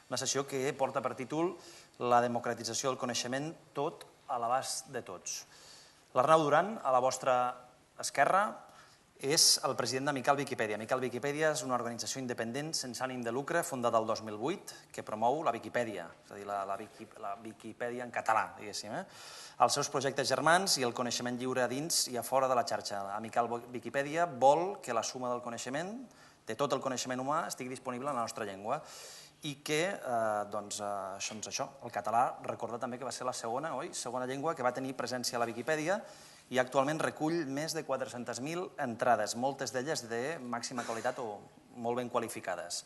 una sessió que porta per títol La democratització del coneixement, tot a l'abast de tots. L'Arnau Duran, a la vostra esquerra, és el president d'Amical Viquipèdia. Amical Viquipèdia és una organització independent sense ànim de lucre fundada el 2008 que promou la Viquipèdia, és a dir, la Viquipèdia en català, diguéssim, els seus projectes germans i el coneixement lliure a dins i a fora de la xarxa. Amical Viquipèdia vol que la suma del coneixement, de tot el coneixement humà, estigui disponible en la nostra llengua i que, doncs, això, el català, recorda també que va ser la segona llengua que va tenir presència a la Viquipèdia i actualment recull més de 400.000 entrades, moltes d'elles de màxima qualitat o molt ben qualificades.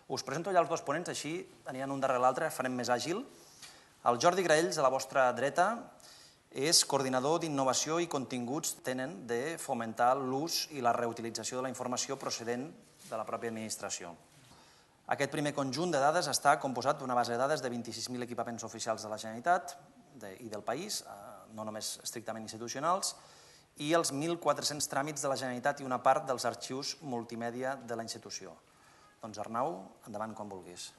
Us presento ja els dos ponents, així aniran un darrere l'altre, farem més àgil. El Jordi Graells, a la vostra dreta, és coordinador d'innovació i continguts tenen de fomentar l'ús i la reutilització de la informació procedent de la pròpia administració. Aquest primer conjunt de dades està composat d'una base de dades de 26.000 equipaments oficials de la Generalitat i del país, no només estrictament institucionals, i els 1.400 tràmits de la Generalitat i una part dels arxius multimèdia de la institució. Doncs Arnau, endavant quan vulguis.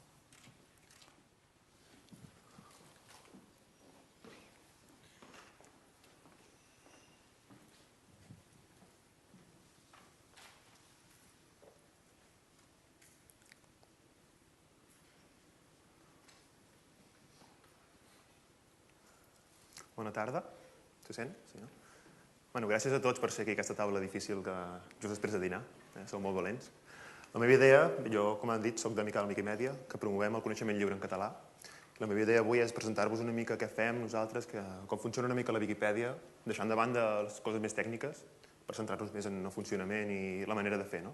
Bona tarda. Se sent? Sí, no? Bueno, gràcies a tots per ser aquí a aquesta taula difícil just després de dinar. Sou molt valents. La meva idea, jo, com han dit, soc d'Amical Viquipèdia, que promovem el coneixement lliure en català. La meva idea avui és presentar-vos una mica què fem nosaltres, com funciona una mica la Viquipèdia, deixant de banda les coses més tècniques per centrar-nos més en el funcionament i la manera de fer, no?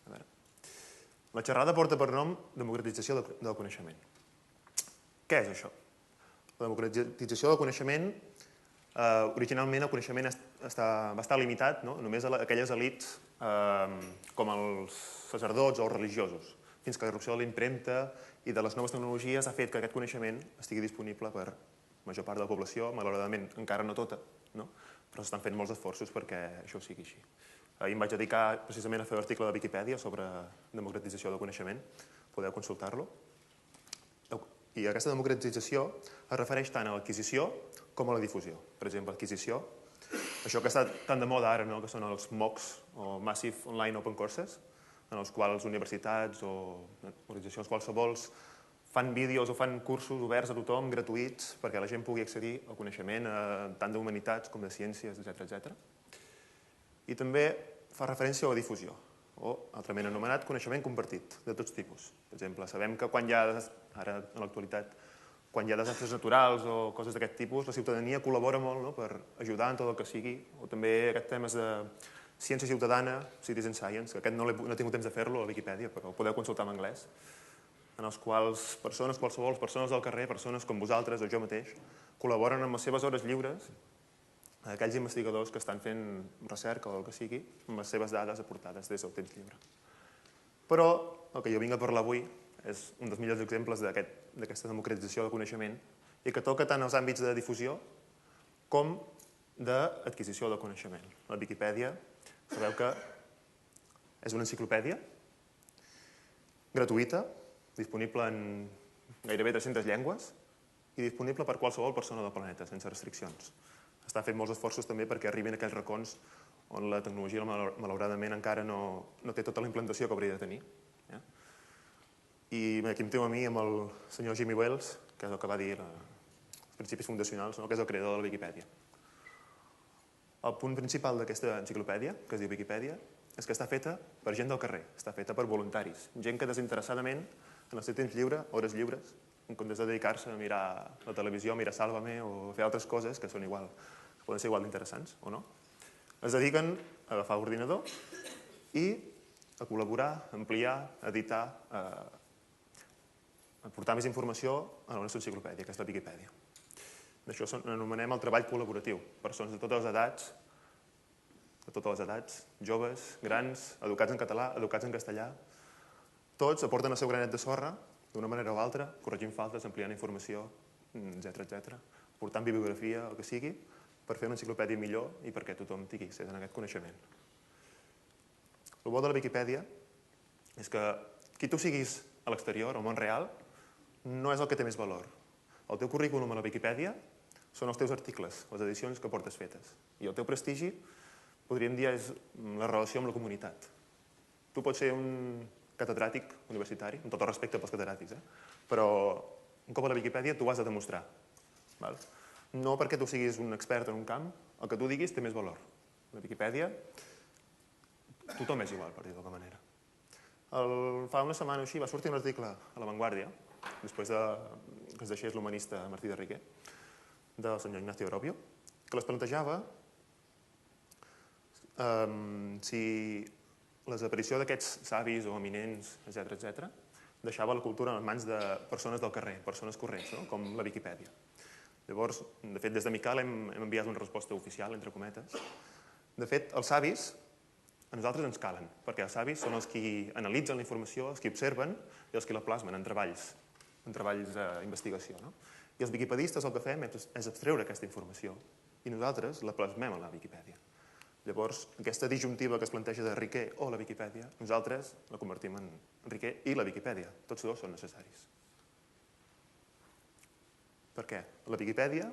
A veure. La xerrada porta per nom democratització del coneixement. Què és això? La democratització del coneixement, originalment el coneixement va estar limitat només a aquelles elits com els sacerdots o els religiosos, fins que la irrupció de la impremta i de les noves tecnologies ha fet que aquest coneixement estigui disponible per la major part de la població, malauradament encara no tota, però s'estan fent molts esforços perquè això sigui així. Ahir em vaig dedicar precisament a fer l'article de Viquipèdia sobre democratització del coneixement, podeu consultar-lo. I aquesta democratització es refereix tant a l'adquisició com a la difusió. Per exemple, l'adquisició, això que està tan de moda ara, que són els MOOCs, o Massive Online Open Courses, en els quals universitats o organitzacions qualsevols fan vídeos o fan cursos oberts a tothom, gratuïts, perquè la gent pugui accedir al coneixement tant d'humanitats com de ciències, etc. I també fa referència a la difusió, o altrament anomenat coneixement compartit, de tots tipus. Per exemple, sabem que quan hi ha, ara en l'actualitat, quan hi ha desastres naturals o coses d'aquest tipus, la ciutadania col·labora molt per ajudar en tot el que sigui, o també aquests temes de ciència ciutadana, citizen science, que aquest no he tingut temps de fer-lo a Viquipèdia, però ho podeu consultar en anglès, en els quals qualsevol persones del carrer, persones com vosaltres o jo mateix, col·laboren amb les seves hores lliures aquells investigadors que estan fent recerca o el que sigui amb les seves dades aportades des del temps lliure. Però el que jo vinc a parlar avui és un dels millors exemples d'aquesta democratització del coneixement i que toca tant els àmbits de difusió com d'adquisició del coneixement. La Viquipèdia, sabeu que és una enciclopèdia gratuïta, disponible en gairebé 300 llengües i disponible per qualsevol persona del planeta, sense restriccions. Està fent molts esforços també perquè arribin a aquells racons on la tecnologia malauradament encara no té tota la implantació que hauria de tenir. I aquí em teniu a mi amb el senyor Jimmy Wales, que és el que va dir els principis fundacionals, que és el creador de la Viquipèdia. El punt principal d'aquesta enciclopèdia, que es diu Viquipèdia, és que està feta per gent del carrer, està feta per voluntaris, gent que desinteressadament, en el seu temps lliure, hores lliures, en comptes de dedicar-se a mirar la televisió, a mirar Sálvame o a fer altres coses que poden ser igual d'interessants o no, es dediquen a agafar l'ordinador i a col·laborar, a ampliar, a editar, a portar més informació a la nostra enciclopèdia, que és la Viquipèdia. D'això anomenem el treball col·laboratiu. Persones de totes les edats, joves, grans, educats en català, educats en castellà, tots aporten el seu granet de sorra, d'una manera o altra, corregint faltes, ampliant informació, etc., portant bibliografia, el que sigui, per fer una enciclopèdia millor i perquè tothom tingui accés a aquest coneixement. El bo de la Viquipèdia és que qui tu siguis a l'exterior, al món real, no és el que té més valor. El teu currículum a la Viquipèdia són els teus articles, les edicions que portes fetes. I el teu prestigi, podríem dir, és la relació amb la comunitat. Tu pots ser un catedràtic universitari, amb tot el respecte pels catedràtics, però un cop a la Viquipèdia tu ho has de demostrar. No perquè tu siguis un expert en un camp, el que tu diguis té més valor. A la Viquipèdia tothom és igual, per dir-ho d'alguna manera. Fa una setmana o així va sortir un article a La Vanguardia, després que es deixés l'humanista Martí de Riquer, del senyor Ignacio Orobio, que les plantejava si la desaparició d'aquests savis o eminents, etc., deixava la cultura en les mans de persones del carrer, persones corrents, com la Viquipèdia. Llavors, de fet, des de Mical hem enviat una resposta oficial, entre cometes. De fet, els savis a nosaltres ens calen, perquè els savis són els qui analitzen la informació, els qui observen i els qui la plasmen en treballs d'investigació. I els viquipedistes el que fem és abstreure aquesta informació i nosaltres la plasmem a la Viquipèdia. Llavors, aquesta disjuntiva que es planteja de Riquer o la Viquipèdia, nosaltres la convertim en Riquer i la Viquipèdia. Tots dos són necessaris. Per què? La Viquipèdia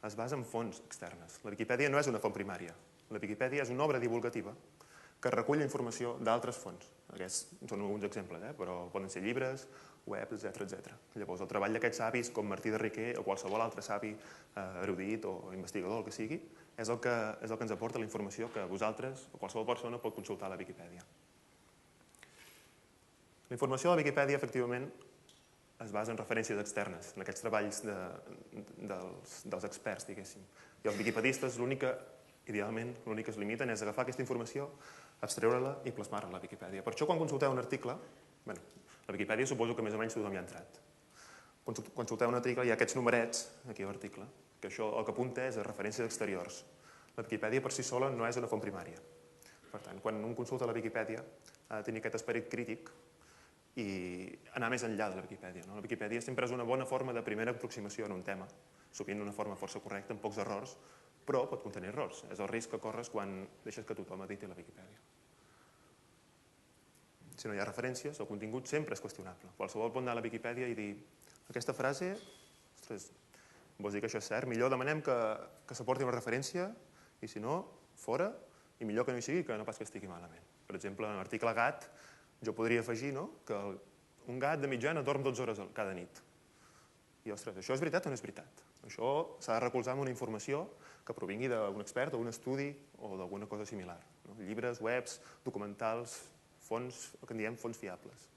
es basa en fonts externes. La Viquipèdia no és una font primària. La Viquipèdia és una obra divulgativa que recull informació d'altres fonts. Aquests són alguns exemples, però poden ser llibres, webs, etc. Llavors, el treball d'aquests savis, com Martí de Riquer o qualsevol altre savi erudit o investigador, el que sigui, és el que ens aporta la informació que vosaltres o qualsevol persona pot consultar a la Viquipèdia. La informació a la Viquipèdia, efectivament, es basa en referències externes, en aquests treballs dels experts, diguéssim. I els viquipedistes, idealment, l'únic que es limiten és agafar aquesta informació, abstreure-la i plasmar-la a la Viquipèdia. Per això, quan consulteu un article, la Viquipèdia suposo que més o menys tothom hi ha entrat. Quan consulteu un article hi ha aquests numerets, aquí a l'article, que això el que apunta és a referències exteriors. La Viquipèdia per si sola no és una font primària. Per tant, quan un consulta la Viquipèdia ha de tenir aquest esperit crític i anar més enllà de la Viquipèdia. La Viquipèdia sempre és una bona forma de primera aproximació en un tema, sovint d'una forma força correcta, amb pocs errors, però pot contenir errors. És el risc que corres quan deixes que tothom editi la Viquipèdia. Si no hi ha referències, el contingut sempre és qüestionable. Qualsevol pot anar a la Viquipèdia i dir aquesta frase, ostres, vols dir que això és cert? Millor demanem que s'aporti una referència i si no, fora, i millor que no hi sigui que no pas que estigui malament. Per exemple, en l'article gat, jo podria afegir que un gat de mitjana dorm 12 hores cada nit. I, ostres, això és veritat o no és veritat? Això s'ha de recolzar amb una informació que provingui d'un expert o d'un estudi o d'alguna cosa similar. Llibres, webs, documentals, fonts, el que en diem fonts fiables.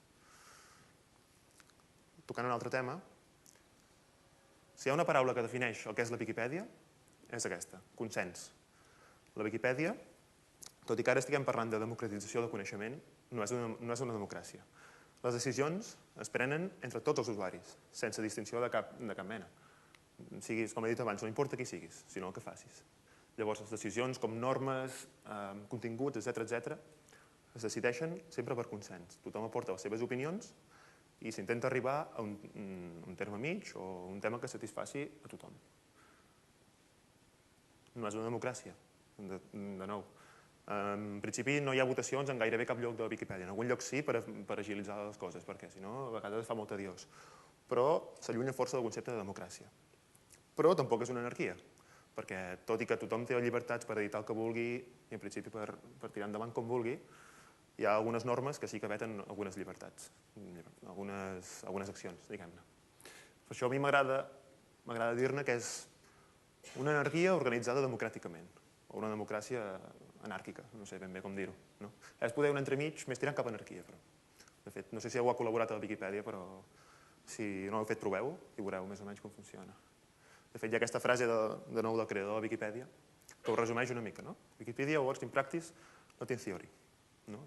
Tocant un altre tema, si hi ha una paraula que defineix el que és la Viquipèdia, és aquesta, consens. La Viquipèdia, tot i que ara estiguem parlant de democratització del coneixement, no és una democràcia. Les decisions es prenen entre tots els usuaris, sense distinció de cap mena. Siguis, com he dit abans, no importa qui siguis, sinó el que facis. Llavors, les decisions com normes, continguts, etc., es decideixen sempre per consens. Tothom aporta les seves opinions i s'intenta arribar a un terme mig o un tema que satisfaci a tothom. No és una democràcia, de nou. En principi no hi ha votacions en gairebé cap lloc de la Viquipèdia. En algun lloc sí per agilitzar les coses, perquè si no a vegades fa molt tediós. Però s'allunya força del concepte de democràcia. Però tampoc és una anarquia, perquè tot i que tothom té llibertats per editar el que vulgui i en principi per tirar endavant com vulgui, hi ha algunes normes que sí que veten algunes llibertats, algunes accions, diguem-ne. Per això a mi m'agrada dir-ne que és una anarquia organitzada democràticament, o una democràcia anàrquica, no sé ben bé com dir-ho. És poder un entremig més tirant cap a anarquia, però. De fet, no sé si heu col·laborat a la Viquipèdia, però si no ho heu fet, proveu i veureu més o menys com funciona. De fet, hi ha aquesta frase de nou del creador de la Viquipèdia que ho resumeix una mica. Wikipedia works in practice, not in theory.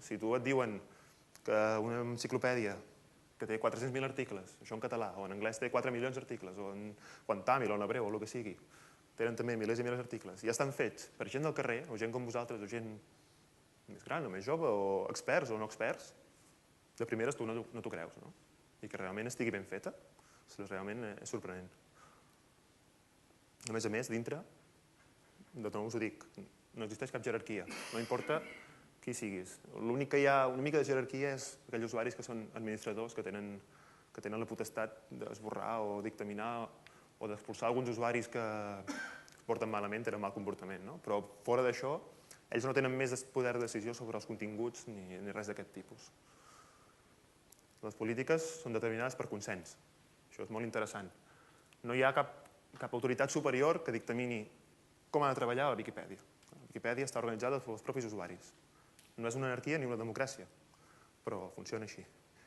Si tu et diuen que una enciclopèdia que té 400.000 articles, això en català, o en anglès té 4 milions d'articles, o en tàmil o en hebreu o el que sigui, tenen també milers i milers d'articles, i ja estan fets per gent del carrer, o gent com vosaltres, o gent més gran o més jove, o experts o no experts, de primeres tu no t'ho creus, no? I que realment estigui ben feta, realment és sorprenent. A més, dintre, de nou us ho dic, no existeix cap jerarquia, no importa qui siguis. L'únic que hi ha una mica de jerarquia és aquells usuaris que són administradors, que tenen que tenen la potestat d'esborrar o dictaminar o d'expulsar alguns usuaris que es porten malament, tenen mal comportament. Però fora d'això, ells no tenen més poder de decisió sobre els continguts ni res d'aquest tipus. Les polítiques són determinades per consens. Això és molt interessant. No hi ha cap autoritat superior que dictamini com ha de treballar la Viquipèdia. La Viquipèdia està organitzada pels propis usuaris. No és una anarquia ni una democràcia, però funciona així.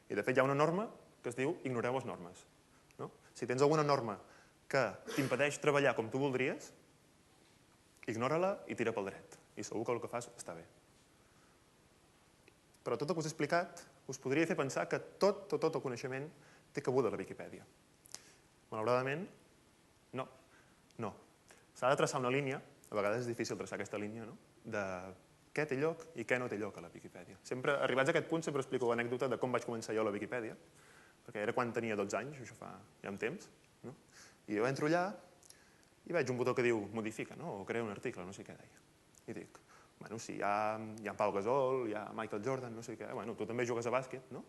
I de fet hi ha una norma que es diu ignoreu les normes. Si tens alguna norma que t'impedeix treballar com tu voldries, ignora-la i tira pel dret. I segur que el que fas està bé. Però tot el que us he explicat us podria fer pensar que tot el coneixement té cabuda a la Viquipèdia. Malauradament, no. S'ha de traçar una línia, a vegades és difícil traçar aquesta línia, de què té lloc i què no té lloc a la Viquipèdia. Arribats a aquest punt, sempre explico l'anècdota de com vaig començar jo a la Viquipèdia, perquè era quan tenia 12 anys, això fa ja un temps, i jo entro allà i veig un botó que diu modifica, o crea un article, no sé què deia. I dic, bueno, si hi ha Pau Gasol, hi ha Michael Jordan, no sé què, bueno, tu també jugues a bàsquet, no?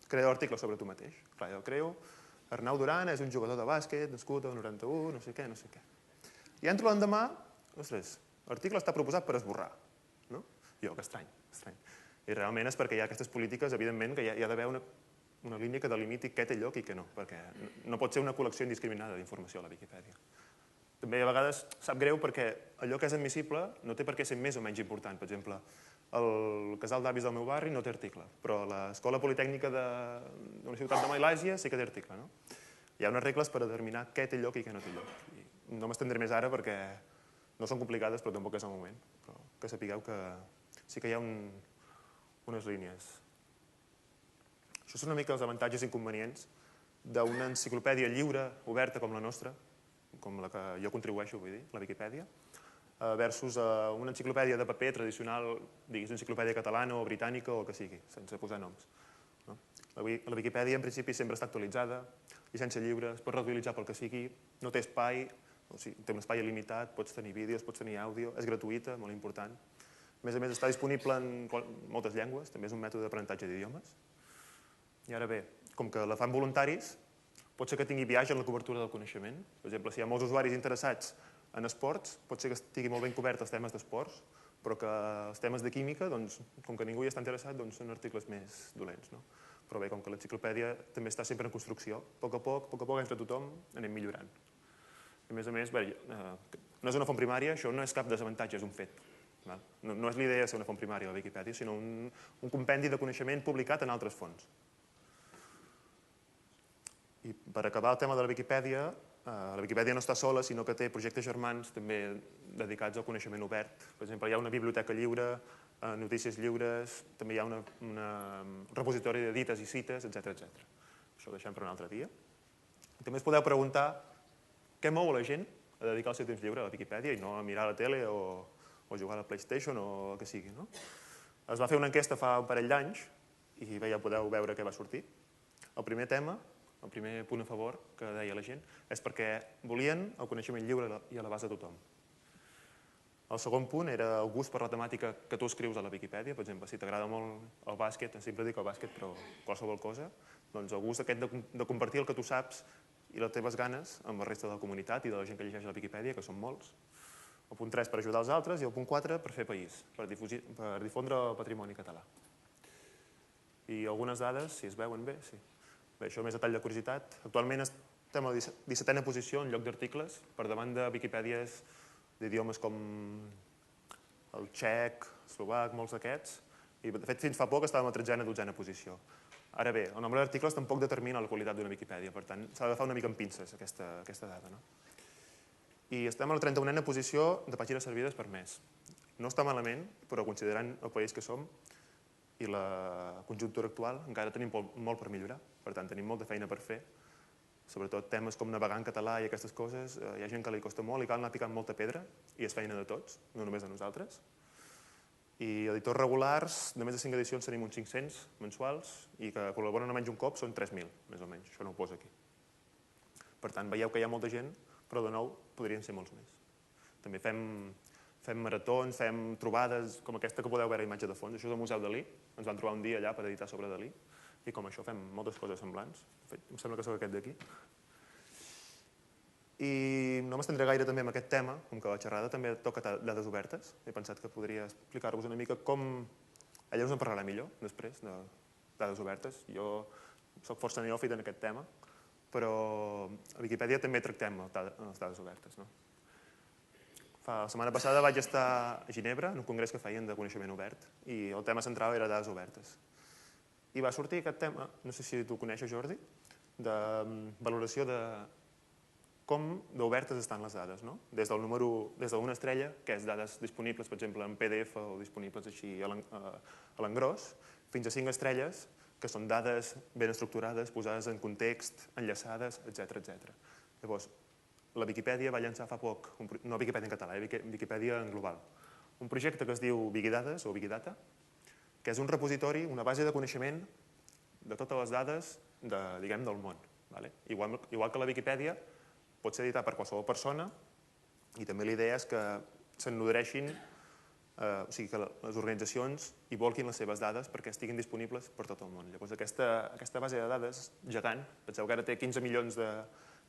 Crea l'article sobre tu mateix. Clar, jo creo, Arnau Duran és un jugador de bàsquet, nascut al 91, no sé què. I entro l'endemà, ostres, l'article està proposat per esborrar. Jo, que estrany. I realment és perquè hi ha aquestes polítiques, evidentment, que hi ha d'haver una línia que delimiti què té lloc i què no, perquè no pot ser una col·lecció indiscriminada d'informació a la Viquipèdia. També a vegades sap greu perquè allò que és admissible no té per què ser més o menys important. Per exemple, el casal d'avis del meu barri no té article, però l'escola politècnica d'una ciutat de Malàisia sí que té article. Hi ha unes regles per determinar què té lloc i què no té lloc. No m'estendré més ara perquè no són complicades, però tampoc és el moment. Però que sapigueu que sí que hi ha unes línies. Això són una mica els avantatges i inconvenients d'una enciclopèdia lliure, oberta com la nostra, com la que jo contribueixo, vull dir, la Viquipèdia, versus una enciclopèdia de paper tradicional, diguis enciclopèdia catalana o britànica o el que sigui, sense posar noms. La Viquipèdia, en principi, sempre està actualitzada, llicència lliure, es pot reutilitzar pel que sigui, no té espai, té un espai il·limitat, pots tenir vídeos, pots tenir àudio, és gratuïta, molt important. A més, està disponible en moltes llengües, també és un mètode d'aprenentatge d'idiomes. I ara bé, com que la fan voluntaris, pot ser que tingui viatge en la cobertura del coneixement. Per exemple, si hi ha molts usuaris interessats en esports, pot ser que estigui molt ben cobert els temes d'esports, però que els temes de química, com que ningú hi està interessat, són articles més dolents. Però bé, com que l'enciclopèdia també està sempre en construcció, a poc a poc, entre tothom, anem millorant. A més, no és una font primària, això no és cap desavantatge, és un fet. No és l'idea de ser una font primària a la Viquipèdia, sinó un compendi de coneixement publicat en altres fonts. I per acabar el tema de la Viquipèdia no està sola, sinó que té projectes germans també dedicats al coneixement obert. Per exemple, hi ha una biblioteca lliure, notícies lliures, també hi ha un repositori de dites i cites, etc. Això ho deixem per un altre dia. També us podeu preguntar què mou la gent a dedicar el seu temps lliure a la Viquipèdia i no a mirar la tele o jugar a la PlayStation o el que sigui. Es va fer una enquesta fa un parell d'anys i ja podeu veure què va sortir. El primer tema, el primer punt a favor que deia la gent, és perquè volien el coneixement lliure i a l'abast de tothom. El segon punt era el gust per la temàtica que tu escrius a la Viquipèdia. Per exemple, si t'agrada molt el bàsquet, sempre dic el bàsquet, però qualsevol cosa, doncs el gust aquest de compartir el que tu saps i les teves ganes amb la resta de la comunitat i de la gent que llegeix la Viquipèdia, que són molts. El punt 3 per ajudar els altres i el punt 4 per fer país, per difondre el patrimoni català. I algunes dades, si es veuen bé, sí. Bé, això més a tall de curiositat. Actualment estem a la 17a posició en lloc d'articles, per davant de Viquipèdies d'idiomes com el txec, eslovac, molts d'aquests. I de fet fins fa poc estàvem a 13a, 12a posició. Ara bé, el nombre d'articles tampoc determina la qualitat d'una Viquipèdia, per tant s'ha d'agafar una mica amb pinces aquesta dada. I estem a la 31a posició de pàgines servides per mes. No està malament, però considerant el país que som i la conjuntura actual, encara tenim molt per millorar. Per tant, tenim molta feina per fer. Sobretot temes com navegar en català i aquestes coses, hi ha gent que li costa molt i cal anar picant molta pedra, i és feina de tots, no només de nosaltres. I editors regulars, de més de 5 edicions tenim uns 500 mensuals, i que col·laboren almenys un cop són 3.000, més o menys. Això no ho poso aquí. Per tant, veieu que hi ha molta gent, però de nou podrien ser molts més. També fem maratons, fem trobades com aquesta que podeu veure a imatge de fons. Això és el Museu Dalí. Ens vam trobar un dia allà per editar sobre Dalí. i com això fem moltes coses semblants. Em sembla que sóc aquest d'aquí. I no m'estendré gaire també amb aquest tema, com que la xerrada també toca dades obertes. He pensat que podria explicar-vos una mica com... Ella us en parlarà millor, després, de dades obertes. Jo soc força neòfit en aquest tema, però a Viquipèdia també tractem les dades obertes. La setmana passada vaig estar a Ginebra, en un congrés que feien de coneixement obert, i el tema central era dades obertes. I va sortir aquest tema, no sé si tu el coneixes, Jordi, de valoració de com d'obertes estan les dades, des d'una estrella, que és dades disponibles, per exemple, en PDF o disponibles així a l'engròs, fins a 5 estrelles, que són dades ben estructurades, posades en context, enllaçades, etc. Llavors, la Viquipèdia va llançar fa poc, no Viquipèdia en català, Viquipèdia en global, un projecte que es diu Wikidades o Wikidata, que és un repositori, una base de coneixement de totes les dades del món. Igual que la Viquipèdia, pot ser editat per qualsevol persona i també la idea és que se'n nodreixin, o sigui que les organitzacions hi volquin les seves dades perquè estiguin disponibles per tot el món. Llavors aquesta base de dades gegant, penseu que ara té 15 milions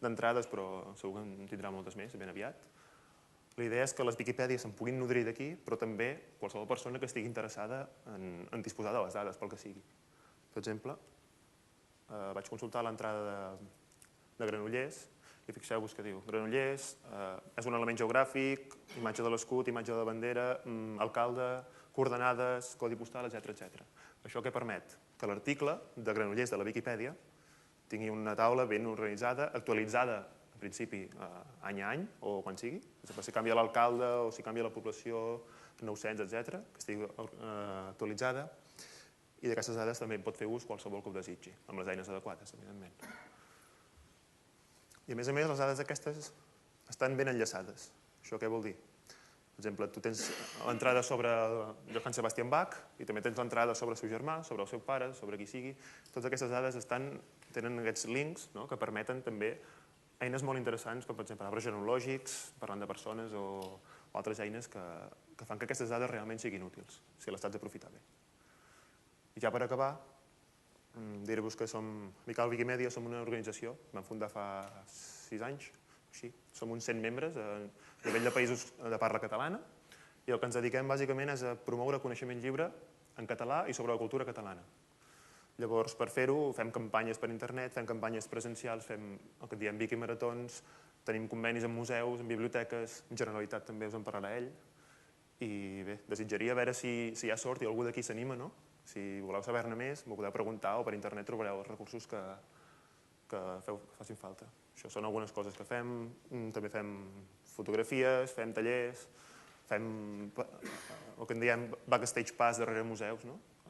d'entrades però segur que en tindrà moltes més ben aviat. La idea és que les Viquipèdies se'n puguin nodrir d'aquí però també qualsevol persona que estigui interessada en disposar de les dades pel que sigui. Per exemple, vaig consultar l'entrada de Granollers i fixeu-vos que diu Granollers és un element geogràfic, imatge de l'escut, imatge de la bandera, alcalde, coordenades, codi postal, etc. Això què permet? Que l'article de Granollers de la Viquipèdia tingui una taula ben organitzada, actualitzada, en principi, any a any, o quan sigui. Si canvia l'alcalde o si canvia la població, 900, etc., que estigui actualitzada. I d'aquestes dades també en pot fer ús qualsevol que ho desitgi, amb les eines adequades, evidentment. I a més, les dades aquestes estan ben enllaçades. Això què vol dir? Per exemple, tu tens l'entrada sobre Johann Sebastian Bach i també tens l'entrada sobre el seu germà, sobre el seu pare, sobre qui sigui. Totes aquestes dades tenen aquests links que permeten també eines molt interessants, com per exemple arbres genealògics, parlant de persones o altres eines que fan que aquestes dades realment siguin útils, si les saps aprofitar bé. I ja per acabar, dir-vos que Miquel Wikimèdia som una organització, vam fundar fa 6 anys, som uns 100 membres a nivell de països de parla catalana i el que ens dediquem bàsicament és a promoure coneixement lliure en català i sobre la cultura catalana. Llavors, per fer-ho, fem campanyes per internet, fem campanyes presencials, fem el que diem Wikimaratons, tenim convenis amb museus, amb biblioteques, en Generalitat també us en parlarà ell. I bé, desitjaria veure si hi ha sort i algú d'aquí s'anima, no? Si voleu saber-ne més, m'ho podeu preguntar o per internet trobareu els recursos que facin falta. Això són algunes coses que fem. També fem fotografies, fem tallers, fem el que en diem backstage pass darrere museus,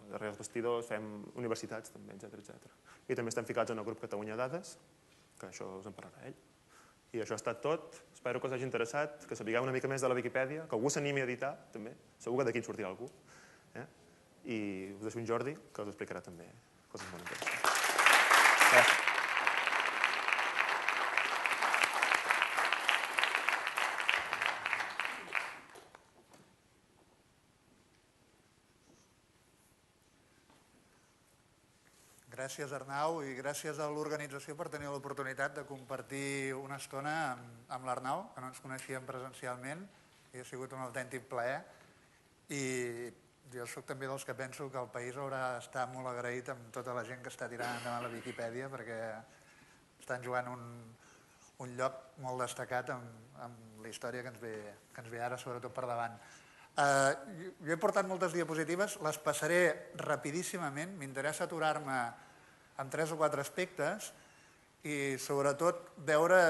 darrere els vestidors, fem universitats també, etc. I també estem ficats en el grup Catalunya Dades, que això us en parlarà ell. I això ha estat tot. Espero que us hagi interessat, que sapigueu una mica més de la Viquipèdia, que algú s'animi a editar, també. Segur que d'aquí en sortirà algú. I us deixo un Jordi, que us explicarà també coses molt interessants. Gràcies. Gràcies, Arnau, i gràcies a l'organització per tenir l'oportunitat de compartir una estona amb l'Arnau, que no ens coneixíem presencialment, i ha sigut un autèntic plaer. I jo soc també dels que penso que el país haurà d'estar molt agraït amb tota la gent que està tirant endavant la Viquipèdia perquè estan jugant un lloc molt destacat amb la història que ens ve ara, sobretot per davant. Jo he portat moltes diapositives, les passaré rapidíssimament, m'interessa aturar-me en 3 o 4 aspectes i sobretot veure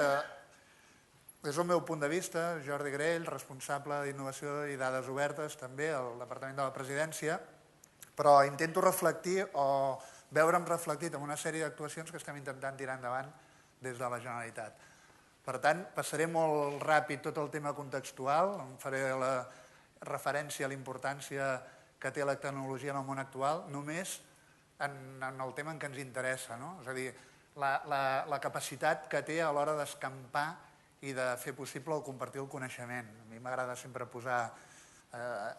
des del meu punt de vista, Jordi Grell, responsable d'Innovació i Dades Obertes també al Departament de la Presidència, però intento reflectir o veure'm reflectit en una sèrie d'actuacions que estem intentant tirar endavant des de la Generalitat. Per tant, passaré molt ràpid tot el tema contextual, em faré la referència a la importància que té la tecnologia en el món actual, només en el tema en què ens interessa, és a dir, la capacitat que té a l'hora d'escampar i de fer possible el compartir el coneixement. A mi m'agrada sempre posar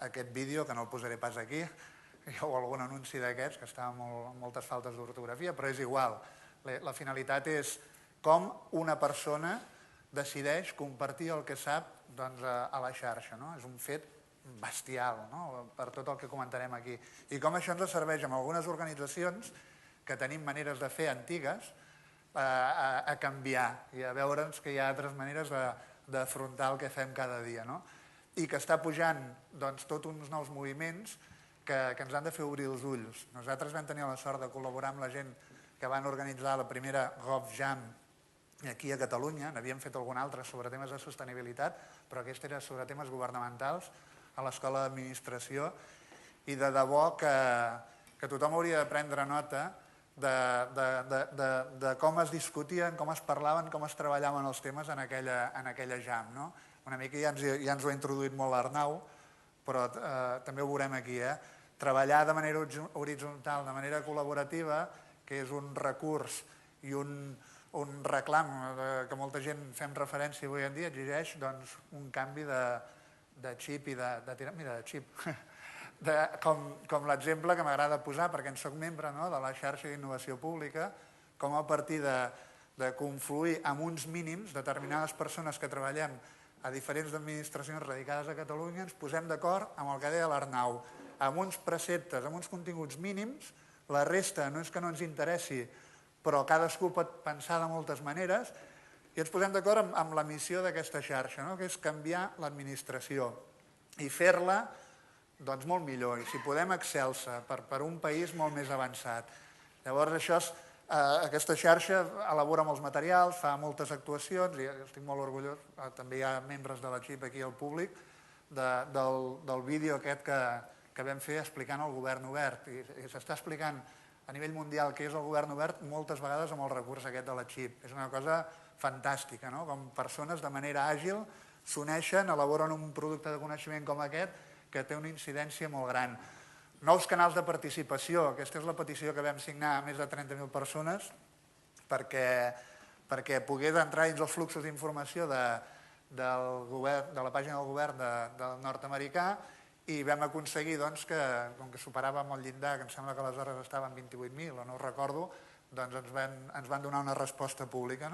aquest vídeo, que no el posaré pas aquí, o algun anunci d'aquests, que estava amb moltes faltes d'ortografia, però és igual. La finalitat és com una persona decideix compartir el que sap a la xarxa. És un fet bestial, per tot el que comentarem aquí. I com això ens serveix amb algunes organitzacions que tenim maneres de fer antigues a canviar i a veure'ns que hi ha altres maneres d'afrontar el que fem cada dia. I que està pujant tots uns nous moviments que ens han de fer obrir els ulls. Nosaltres vam tenir la sort de col·laborar amb la gent que van organitzar la primera GovJam aquí a Catalunya. N'havíem fet algun altre sobre temes de sostenibilitat, però aquest era sobre temes governamentals a l'Escola d'Administració, i de debò que tothom hauria de prendre nota de com es discutien, com es parlaven, com es treballaven els temes en aquella jam. Una mica ja ens ho ha introduït molt l'Arnau, però també ho veurem aquí. Treballar de manera horitzontal, de manera col·laborativa, que és un recurs i un reclam que molta gent fem referència avui en dia, exigeix un canvi de xip i de xip. Com l'exemple que m'agrada posar, perquè en soc membre de la xarxa d'innovació pública, com a partir de confluir amb uns mínims, determinades persones que treballem a diferents administracions radicades a Catalunya, ens posem d'acord amb el que deia l'Arnau, amb uns preceptes, amb uns continguts mínims. La resta no és que no ens interessi, però cadascú pot pensar de moltes maneres, i ens posem d'acord amb la missió d'aquesta xarxa, que és canviar l'administració i fer-la molt millor, i si podem excelsa per un país molt més avançat. Llavors aquesta xarxa elabora molts materials, fa moltes actuacions, i estic molt orgullós, també hi ha membres de l'equip aquí al públic, del vídeo aquest que vam fer explicant el govern obert. I s'està explicant a nivell mundial què és el govern obert moltes vegades amb el recurs aquest de la xip. És una cosa fantàstica, com persones de manera àgil s'uneixen, elaboren un producte de coneixement com aquest que té una incidència molt gran. Nous canals de participació. Aquesta és la petició que vam signar a més de 30.000 persones perquè pogués entrar dins els fluxos d'informació de la pàgina del govern nord-americà, i vam aconseguir que, com que superàvem el llindar, que em sembla que aleshores estava en 28.000, o no ho recordo, ens van donar una resposta pública,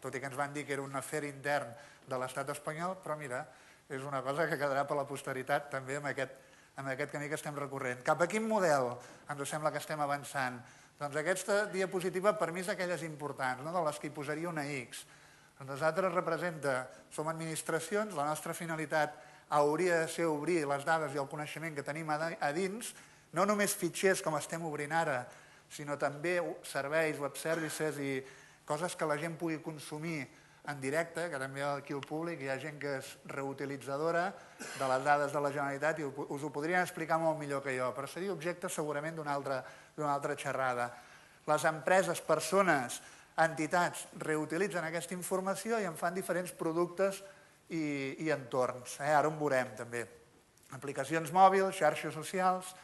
tot i que ens van dir que era un afer intern de l'estat espanyol, però mira, és una cosa que quedarà per la posteritat també amb aquest camí que estem recorrent. Cap a quin model ens sembla que estem avançant? Doncs aquesta diapositiva per mi és d'aquelles importants, de les que hi posaria una X. Nosaltres som administracions, la nostra finalitat hauria de ser obrir les dades i el coneixement que tenim a dins, no només fitxers com estem obrint ara, sinó també serveis, web services i coses que la gent pugui consumir en directe, que també aquí al públic hi ha gent que és reutilitzadora de les dades de la Generalitat i us ho podrien explicar molt millor que jo, però seria objecte segurament d'una altra xerrada. Les empreses, persones, entitats reutilitzen aquesta informació i en fan diferents productes i entorns. Ara ho veurem també. Aplicacions mòbils, xarxes socials,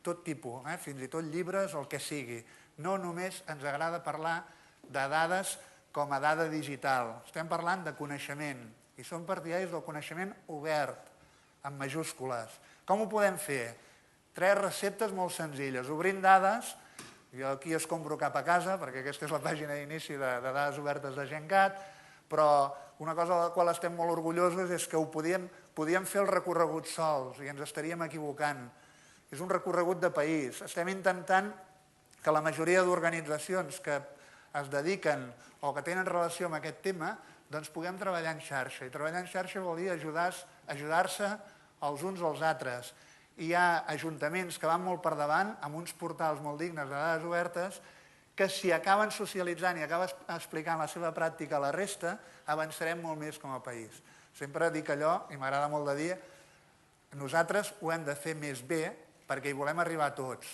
tot tipus, fins i tot llibres, el que sigui. No només ens agrada parlar de dades com a dada digital. Estem parlant de coneixement i som partidaris del coneixement obert, amb majúscules. Com ho podem fer? 3 receptes molt senzilles. Obrint dades, jo aquí es compro cap a casa, perquè aquesta és la pàgina d'inici de dades obertes de GenCat, però una cosa de la qual estem molt orgullosos és que ho podíem fer el recorregut sols i ens estaríem equivocant. És un recorregut de país. Estem intentant que la majoria d'organitzacions que es dediquen o que tenen relació amb aquest tema doncs puguem treballar en xarxa. I treballar en xarxa vol dir ajudar-se els uns als altres. Hi ha ajuntaments que van molt per davant amb uns portals molt dignes de dades obertes que si acaben socialitzant i acaben explicant la seva pràctica a la resta, avançarem molt més com a país. Sempre dic allò, i m'agrada molt de dir, nosaltres ho hem de fer més bé perquè hi volem arribar tots.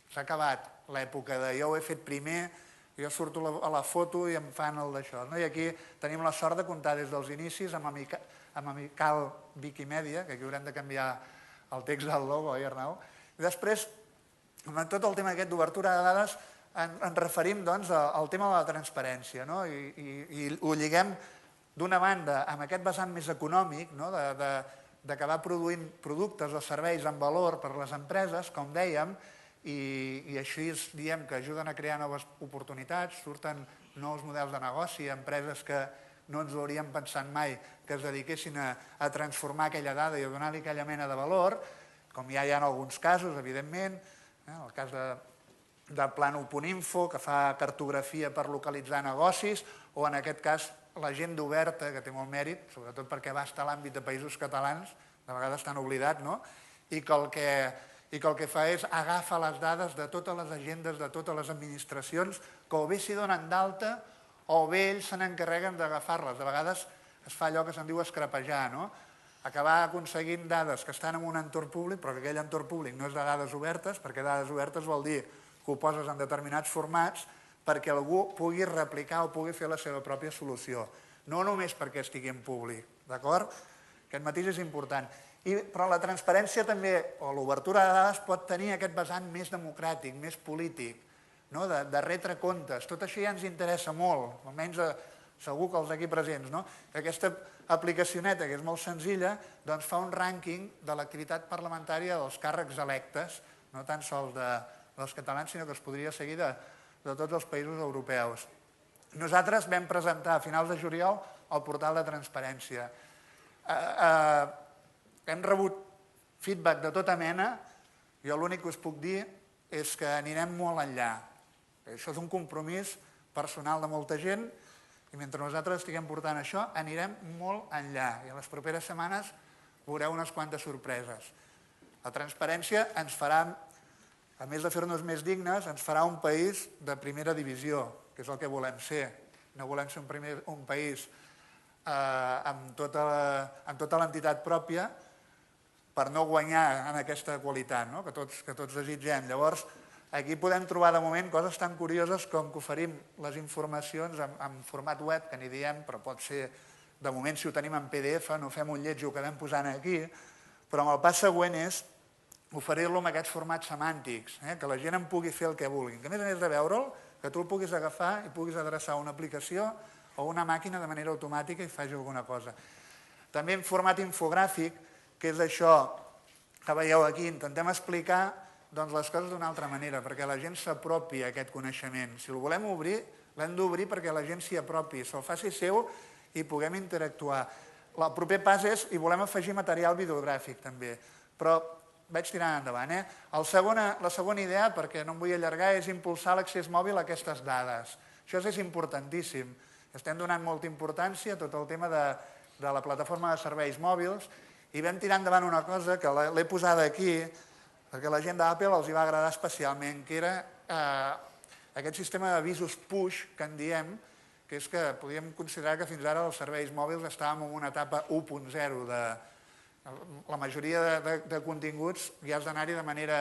S'ha acabat l'època de jo ho he fet primer, jo surto a la foto i em fan el d'això. I aquí tenim la sort de comptar des dels inicis amb Amical Viquimèdia, que aquí haurem de canviar el text del logo, oi Arnau? I després, amb tot el tema aquest d'obertura de dades, ens referim al tema de la transparència i ho lliguem d'una banda amb aquest vessant més econòmic, d'acabar produint productes o serveis amb valor per a les empreses, com dèiem, i així diem que ajuden a crear noves oportunitats, surten nous models de negoci, empreses que no ens ho hauríem pensat mai que es dediquessin a transformar aquella dada i a donar-li aquella mena de valor, com ja hi ha en alguns casos, evidentment, el cas de Plano.info, que fa cartografia per localitzar negocis, o en aquest cas l'agenda oberta, que té molt mèrit, sobretot perquè abasta l'àmbit de països catalans, de vegades tan oblidat, no? I que el que fa és agafar les dades de totes les agendes de totes les administracions que o bé s'hi donen d'alta o bé ells se n'encarreguen d'agafar-les. De vegades es fa allò que se'n diu escrapejar, no? Acabar aconseguint dades que estan en un entorn públic, però que aquell entorn públic no és de dades obertes, perquè dades obertes vol dir que ho poses en determinats formats perquè algú pugui replicar o pugui fer la seva pròpia solució. No només perquè estigui en públic, d'acord? Aquest matís és important. Però la transparència també, o l'obertura de dades, pot tenir aquest vessant més democràtic, més polític, de retre comptes. Tot això ja ens interessa molt, almenys segur que els aquí presents. Aquesta aplicacioneta, que és molt senzilla, doncs fa un rànquing de l'activitat parlamentària dels càrrecs electes, no tan sols dels catalans, sinó que es podria seguir de tots els països europeus. Nosaltres vam presentar a finals de juliol el portal de transparència. Hem rebut feedback de tota mena. Jo l'únic que us puc dir és que anirem molt enllà. Això és un compromís personal de molta gent i mentre nosaltres estiguem portant això anirem molt enllà i en les properes setmanes veureu unes quantes sorpreses. La transparència ens farà, a més de fer-nos més dignes, ens farà un país de primera divisió, que és el que volem ser. No volem ser un país amb tota l'entitat pròpia per no guanyar en aquesta qualitat que tots desitgem. Llavors, aquí podem trobar de moment coses tan curioses com que oferim les informacions en format web, que n'hi diem, però pot ser, de moment si ho tenim en PDF, no fem un lleig i ho quedem posant aquí, però el pas següent és oferir-lo amb aquests formats semàntics, que la gent en pugui fer el que vulgui, que a més de veure'l, que tu el puguis agafar i puguis adreçar una aplicació o una màquina de manera automàtica i faci alguna cosa. També en format infogràfic, que és això que veieu aquí, intentem explicar les coses d'una altra manera, perquè la gent s'apropi a aquest coneixement. Si el volem obrir, l'hem d'obrir perquè la gent s'hi apropi, se'l faci seu i puguem interactuar. El proper pas és, i volem afegir material videogràfic també, però vaig tirant endavant. La segona idea, perquè no em vull allargar, és impulsar l'accés mòbil a aquestes dades. Això és importantíssim. Estem donant molta importància a tot el tema de la plataforma de serveis mòbils i vam tirar endavant una cosa que l'he posada aquí perquè a la gent d'Apple els hi va agradar especialment, que era aquest sistema d'avisos push que en diem, que és que podíem considerar que fins ara els serveis mòbils estàvem en una etapa 1.0 la majoria de continguts ja has d'anar-hi de manera...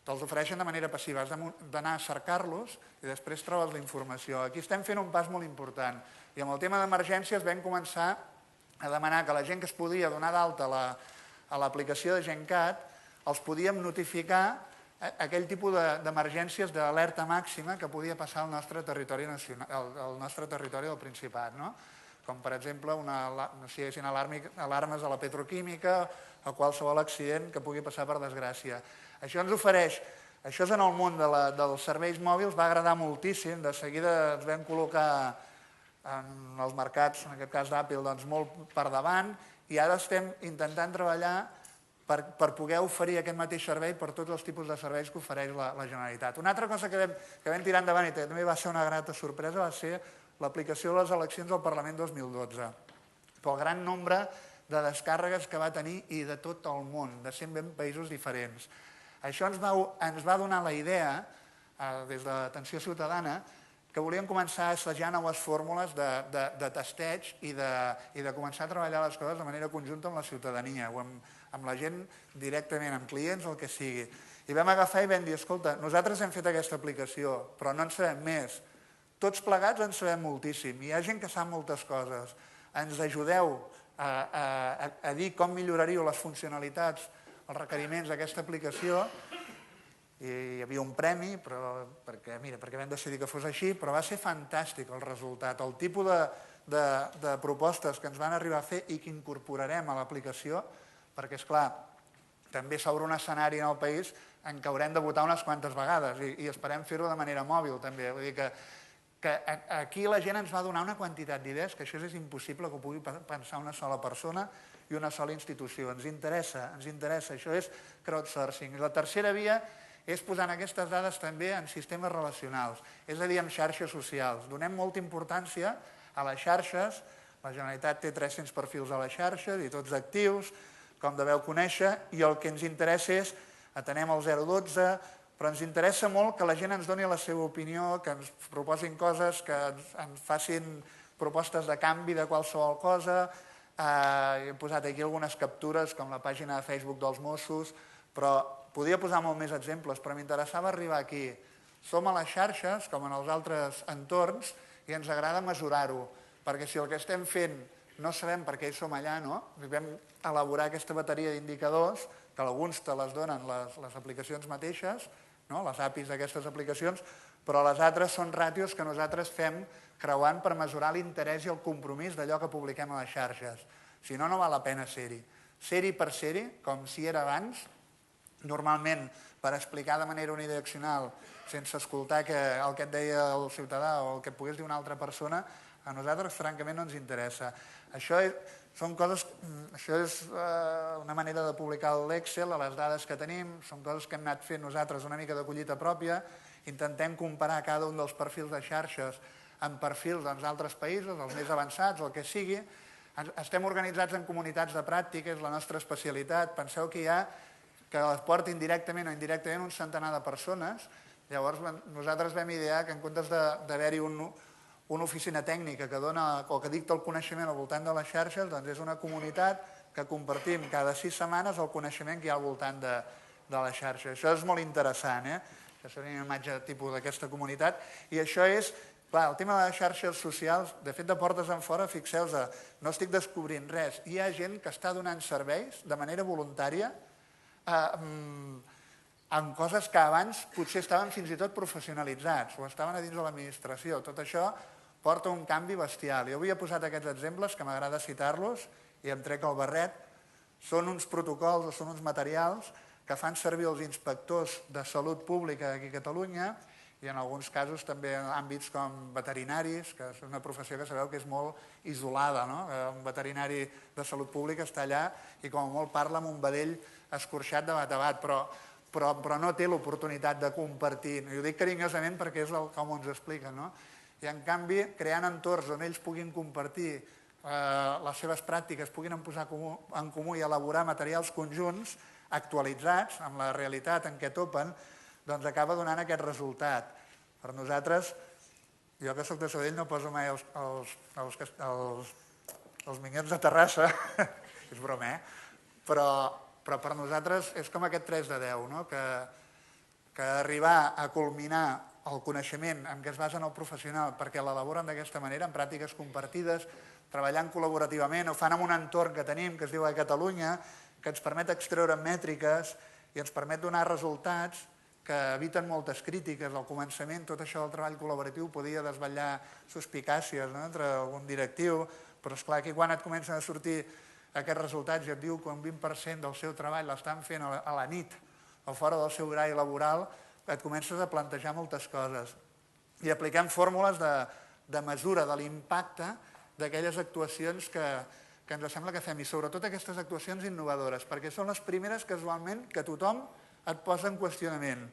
te'ls ofereixen de manera passiva, has d'anar a cercar-los i després trobes la informació. Aquí estem fent un pas molt important i amb el tema d'emergències vam començar a demanar que la gent que es podia donar d'alta a l'aplicació de GenCat els podíem notificar aquell tipus d'emergències d'alerta màxima que podia passar al nostre territori del Principat, com per exemple si hi haguessin alarmes a la petroquímica o qualsevol accident que pugui passar per desgràcia. Això ens ofereix, això és en el món dels serveis mòbils, va agradar moltíssim, de seguida ens vam col·locar en els mercats, en aquest cas d'Apple, molt per davant i ara estem intentant treballar per poder oferir aquest mateix servei per tots els tipus de serveis que ofereix la Generalitat. Una altra cosa que vam tirar endavant i també va ser una grata sorpresa va ser l'aplicació de les eleccions al Parlament 2012, pel gran nombre de descàrregues que va tenir i de tot el món, de 120 països diferents. Això ens va donar la idea, des de l'Atenció Ciutadana, que volíem començar a assajar noves fórmules de testeig i de començar a treballar les coses de manera conjunta amb la ciutadania o amb la gent directament, amb clients o el que sigui. I vam agafar i vam dir, escolta, nosaltres hem fet aquesta aplicació, però no en sabem més. Tots plegats en sabem moltíssim. Hi ha gent que sap moltes coses. Ens ajudeu a dir com milloraríeu les funcionalitats, els requeriments d'aquesta aplicació. I hi havia un premi, perquè vam decidir que fos així, però va ser fantàstic el resultat. El tipus de propostes que ens van arribar a fer i que incorporarem a l'aplicació perquè, esclar, també s'obre un escenari en el país en què haurem de votar unes quantes vegades i esperem fer-ho de manera mòbil també. Vull dir que aquí la gent ens va donar una quantitat d'idees que això és impossible que ho pugui pensar una sola persona i una sola institució. Ens interessa, això és crowdsourcing. I la tercera via és posant aquestes dades també en sistemes relacionals, és a dir, en xarxes socials. Donem molta importància a les xarxes, la Generalitat té 300 perfils a les xarxes i tots actius, com deveu conèixer, i el que ens interessa és, atenem el 012, però ens interessa molt que la gent ens doni la seva opinió, que ens proposin coses, que ens facin propostes de canvi de qualsevol cosa. He posat aquí algunes captures, com la pàgina de Facebook dels Mossos, però podia posar molt més exemples, però m'interessava arribar aquí. Som a les xarxes, com en els altres entorns, i ens agrada mesurar-ho, perquè si el que estem fent no sabem per què hi som allà, no? Vam elaborar aquesta bateria d'indicadors, que alguns te les donen les aplicacions mateixes, les APIs d'aquestes aplicacions, però les altres són ràtios que nosaltres fem creuant per mesurar l'interès i el compromís d'allò que publiquem a les xarxes. Si no, no val la pena ser-hi. Ser-hi per ser-hi, com si era abans, normalment per explicar de manera unidireccional, sense escoltar el que et deia el ciutadà o el que et pogués dir una altra persona, a nosaltres francament no ens interessa. Això és una manera de publicar l'Excel a les dades que tenim, són coses que hem anat fent nosaltres una mica de collita pròpia, intentem comparar cada un dels perfils de xarxes amb perfils d'altres països, els més avançats, el que sigui. Estem organitzats en comunitats de pràctica, és la nostra especialitat. Penseu que hi ha que les portin directament o indirectament un centenar de persones. Llavors nosaltres vam idear que en comptes d'haver-hi una oficina tècnica que dona o que dicta el coneixement al voltant de les xarxes, doncs és una comunitat que compartim cada 6 setmanes el coneixement que hi ha al voltant de les xarxes. Això és molt interessant, Això seria una imatge tipus d'aquesta comunitat. I això és, clar, el tema de les xarxes socials, de fet de portes en fora, fixeu-vos, no estic descobrint res. Hi ha gent que està donant serveis de manera voluntària en coses que abans potser estaven fins i tot professionalitzats o estaven a dins de l'administració. Tot això porta un canvi bestial. Jo avui he posat aquests exemples, que m'agrada citar-los, i em trec el barret. Són uns protocols o són uns materials que fan servir els inspectors de salut pública aquí a Catalunya i en alguns casos també en àmbits com veterinaris, que és una professió que sabeu que és molt isolada, no? Un veterinari de salut pública està allà i com a molt parla amb un vedell escorxat de bat a bat, però no té l'oportunitat de compartir. I ho dic carinyosament perquè és com ens expliquen, no? I en canvi, creant entorns on ells puguin compartir les seves pràctiques, puguin posar en comú i elaborar materials conjunts actualitzats amb la realitat en què topen, doncs acaba donant aquest resultat. Per nosaltres, jo que soc de Sabadell no poso mai els minguets de Terrassa, és broma, però per nosaltres és com aquest 3 de 10, no? Que arribar a culminar el coneixement en què es basa en el professional perquè l'elaboren d'aquesta manera, en pràctiques compartides, treballant col·laborativament, ho fan en un entorn que tenim, que es diu a Catalunya, que ens permet extreure mètriques i ens permet donar resultats que eviten moltes crítiques. Al començament, tot això del treball col·laboratiu podia desvetllar suspicàcies entre algun directiu, però esclar, aquí quan et comencen a sortir aquests resultats i et diu que un 20% del seu treball l'estan fent a la nit o fora del seu horari laboral, et comences a plantejar moltes coses. I apliquem fórmules de mesura de l'impacte d'aquelles actuacions que ens sembla que fem, i sobretot aquestes actuacions innovadores, perquè són les primeres casualment que tothom et posa en qüestionament.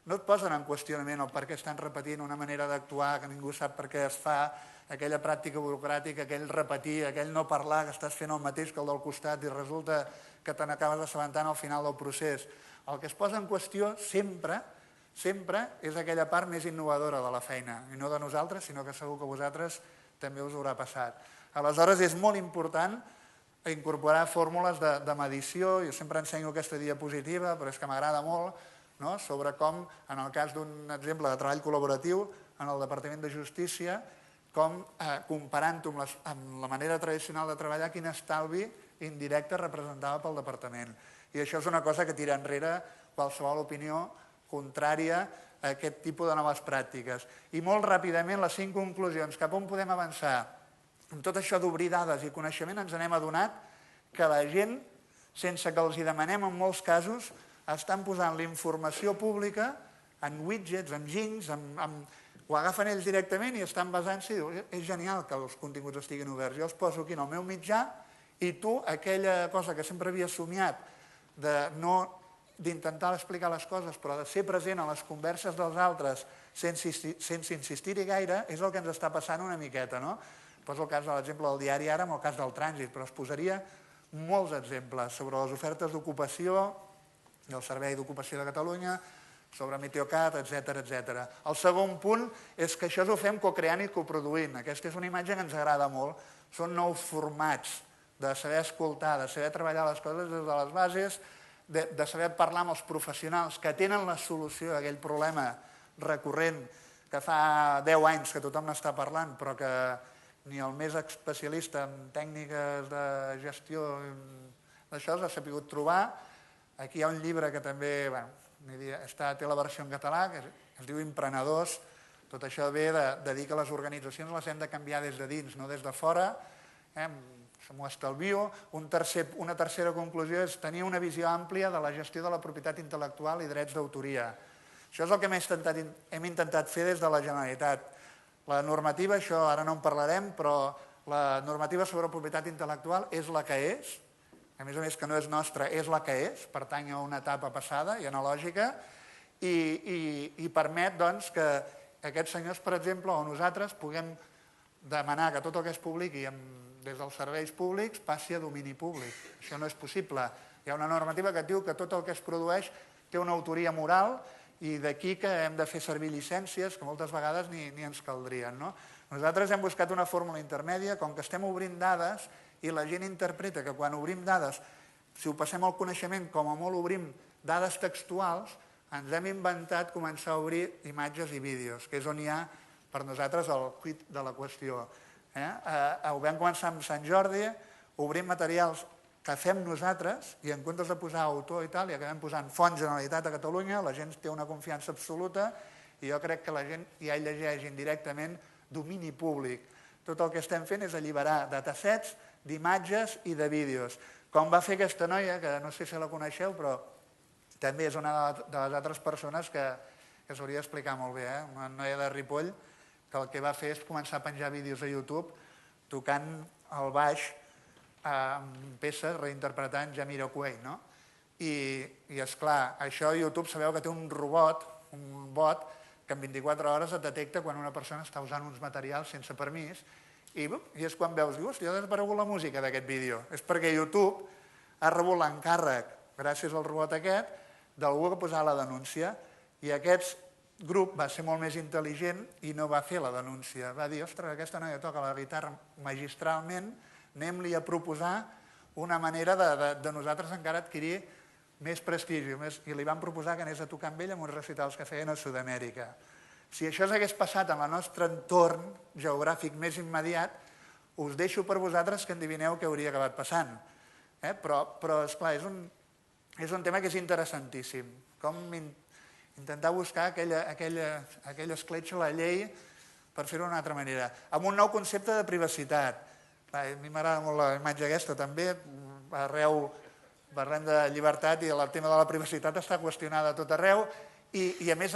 No et posen en qüestionament el per què estan repetint una manera d'actuar que ningú sap per què es fa, aquella pràctica burocràtica, aquell repetir, aquell no parlar, que estàs fent el mateix que el del costat i resulta que te n'acabes assabentant al final del procés. El que es posa en qüestió sempre és aquella part més innovadora de la feina, i no de nosaltres, sinó que segur que a vosaltres també us haurà passat. Aleshores, és molt important incorporar fórmules de medició. Jo sempre ensenyo aquesta diapositiva, però és que m'agrada molt, sobre com, en el cas d'un exemple de treball col·laboratiu, en el Departament de Justícia, com comparant-ho amb la manera tradicional de treballar, quin estalvi indirecte representava pel departament. I això és una cosa que tira enrere qualsevol opinió contrària a aquest tipus de noves pràctiques. I molt ràpidament les 5 conclusions. Cap on podem avançar? Amb tot això d'obrir dades i coneixement ens n'hem adonat que la gent sense que els hi demanem en molts casos, estan posant la informació pública en widgets, en ginys, ho agafen ells directament i estan basant-s'hi i diuen, és genial que els continguts estiguin oberts, jo els poso aquí en el meu mitjà i tu, aquella cosa que sempre havia somiat d'intentar explicar les coses però de ser present a les converses dels altres sense insistir-hi gaire, és el que ens està passant una miqueta, no? Poso el cas de l'exemple del diari Ara amb el cas del trànsit, però es posaria molts exemples sobre les ofertes d'ocupació del Servei d'Ocupació de Catalunya, sobre Meteocat, etc. El segon punt és que això ho fem cocreant i coproduint. Aquesta és una imatge que ens agrada molt. Són nous formats de saber escoltar, de saber treballar les coses des de les bases, de saber parlar amb els professionals que tenen la solució a aquell problema recurrent que fa 10 anys que tothom n'està parlant, però que ni el més especialista en tècniques de gestió d'això s'ha sabut trobar. Aquí hi ha un llibre que també té la versió en català, que es diu Emprenedors. Tot això ve de dir que les organitzacions les hem de canviar des de dins, no des de fora. M'ho estalvio. Una tercera conclusió és tenir una visió àmplia de la gestió de la propietat intel·lectual i drets d'autoria. Això és el que hem intentat fer des de la Generalitat. La normativa, això ara no en parlarem, però la normativa sobre propietat intel·lectual és la que és, a més que no és nostra, és la que és, pertany a una etapa passada i analògica, i permet que aquests senyors, per exemple, o nosaltres, puguem demanar que tot el que es publiqui des dels serveis públics passi a domini públic. Això no és possible. Hi ha una normativa que diu que tot el que es produeix té una autoria moral i d'aquí que hem de fer servir llicències que moltes vegades ni ens caldrien. Nosaltres hem buscat una fórmula intermèdia, com que estem obrint dades i la gent interpreta que quan obrim dades, si ho passem al coneixement, com a molt obrim dades textuals, ens hem inventat començar a obrir imatges i vídeos, que és on hi ha per nosaltres el quid de la qüestió. Ho vam començar amb Sant Jordi, obrim materials que fem nosaltres i en comptes de posar autor i tal, i acabem posant Fons Generalitat de Catalunya, la gent té una confiança absoluta i jo crec que la gent ja llegeix indirectament domini públic. Tot el que estem fent és alliberar datasets d'imatges i de vídeos. Com va fer aquesta noia, que no sé si la coneixeu, però també és una de les altres persones que s'hauria d'explicar molt bé, una noia de Ripoll, que el que va fer és començar a penjar vídeos a YouTube tocant el baix amb peces reinterpretant Jamiroquai. I esclar, això a YouTube sabeu que té un robot, un bot, que en 24 hores et detecta quan una persona està usant uns materials sense permís i és quan veus, hòstia, ha desaparegut la música d'aquest vídeo. És perquè YouTube ha rebut l'encàrrec, gràcies al robot aquest, d'algú que posar la denúncia i aquest grup va ser molt més intel·ligent i no va fer la denúncia. Va dir, ostres, aquesta noia toca la guitarra magistralment, anem-li a proposar una manera de nosaltres encara adquirir més prestigi i li vam proposar que anés a tocar amb ell en uns recitals que feien a Sud-amèrica. Si això s'hagués passat en el nostre entorn geogràfic més immediat, us deixo per vosaltres que endevineu què hauria acabat passant. Però esclar, és un tema que és interessantíssim. Com intentar buscar aquella escletxa a la llei per fer-ho d'una altra manera. Amb un nou concepte de privacitat. A mi m'agrada molt la imatge aquesta també, arreu parlem de llibertat i el tema de la privacitat està qüestionada a tot arreu i a més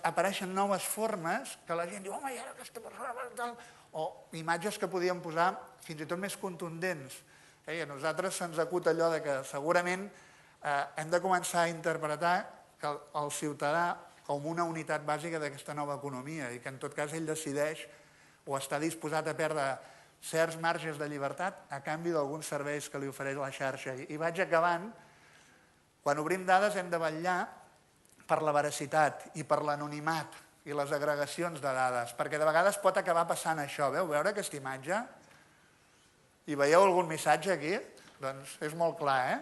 apareixen noves formes que la gent diu, home, i ara aquesta persona... O imatges que podíem posar fins i tot més contundents. A nosaltres se'ns acut allò que segurament hem de començar a interpretar el ciutadà com una unitat bàsica d'aquesta nova economia i que en tot cas ell decideix o està disposat a perdre certs marges de llibertat a canvi d'alguns serveis que li ofereix la xarxa. I vaig acabant. Quan obrim dades hem de vetllar per la veracitat i per l'anonimat i les agregacions de dades, perquè de vegades pot acabar passant això. Veu veure aquesta imatge? I veieu algun missatge aquí? Doncs és molt clar,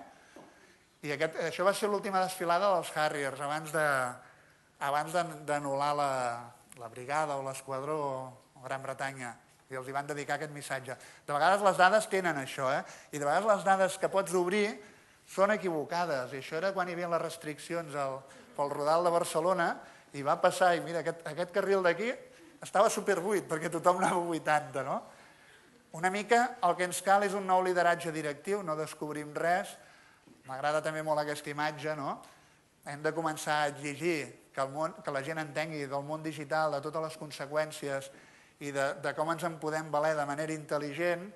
I això va ser l'última desfilada dels Harriers, abans d'anul·lar la brigada o l'esquadró a Gran Bretanya. I els hi van dedicar aquest missatge. De vegades les dades tenen això, i de vegades les dades que pots obrir són equivocades. I això era quan hi havia les restriccions pel Rodal de Barcelona, i va passar, i mira, aquest carril d'aquí estava superbuit, perquè tothom anava a 80, no? Una mica el que ens cal és un nou lideratge directiu, no descobrim res. M'agrada també molt aquesta imatge, no? Hem de començar a exigir que la gent entengui del món digital, de totes les conseqüències i de com ens en podem valer de manera intel·ligent,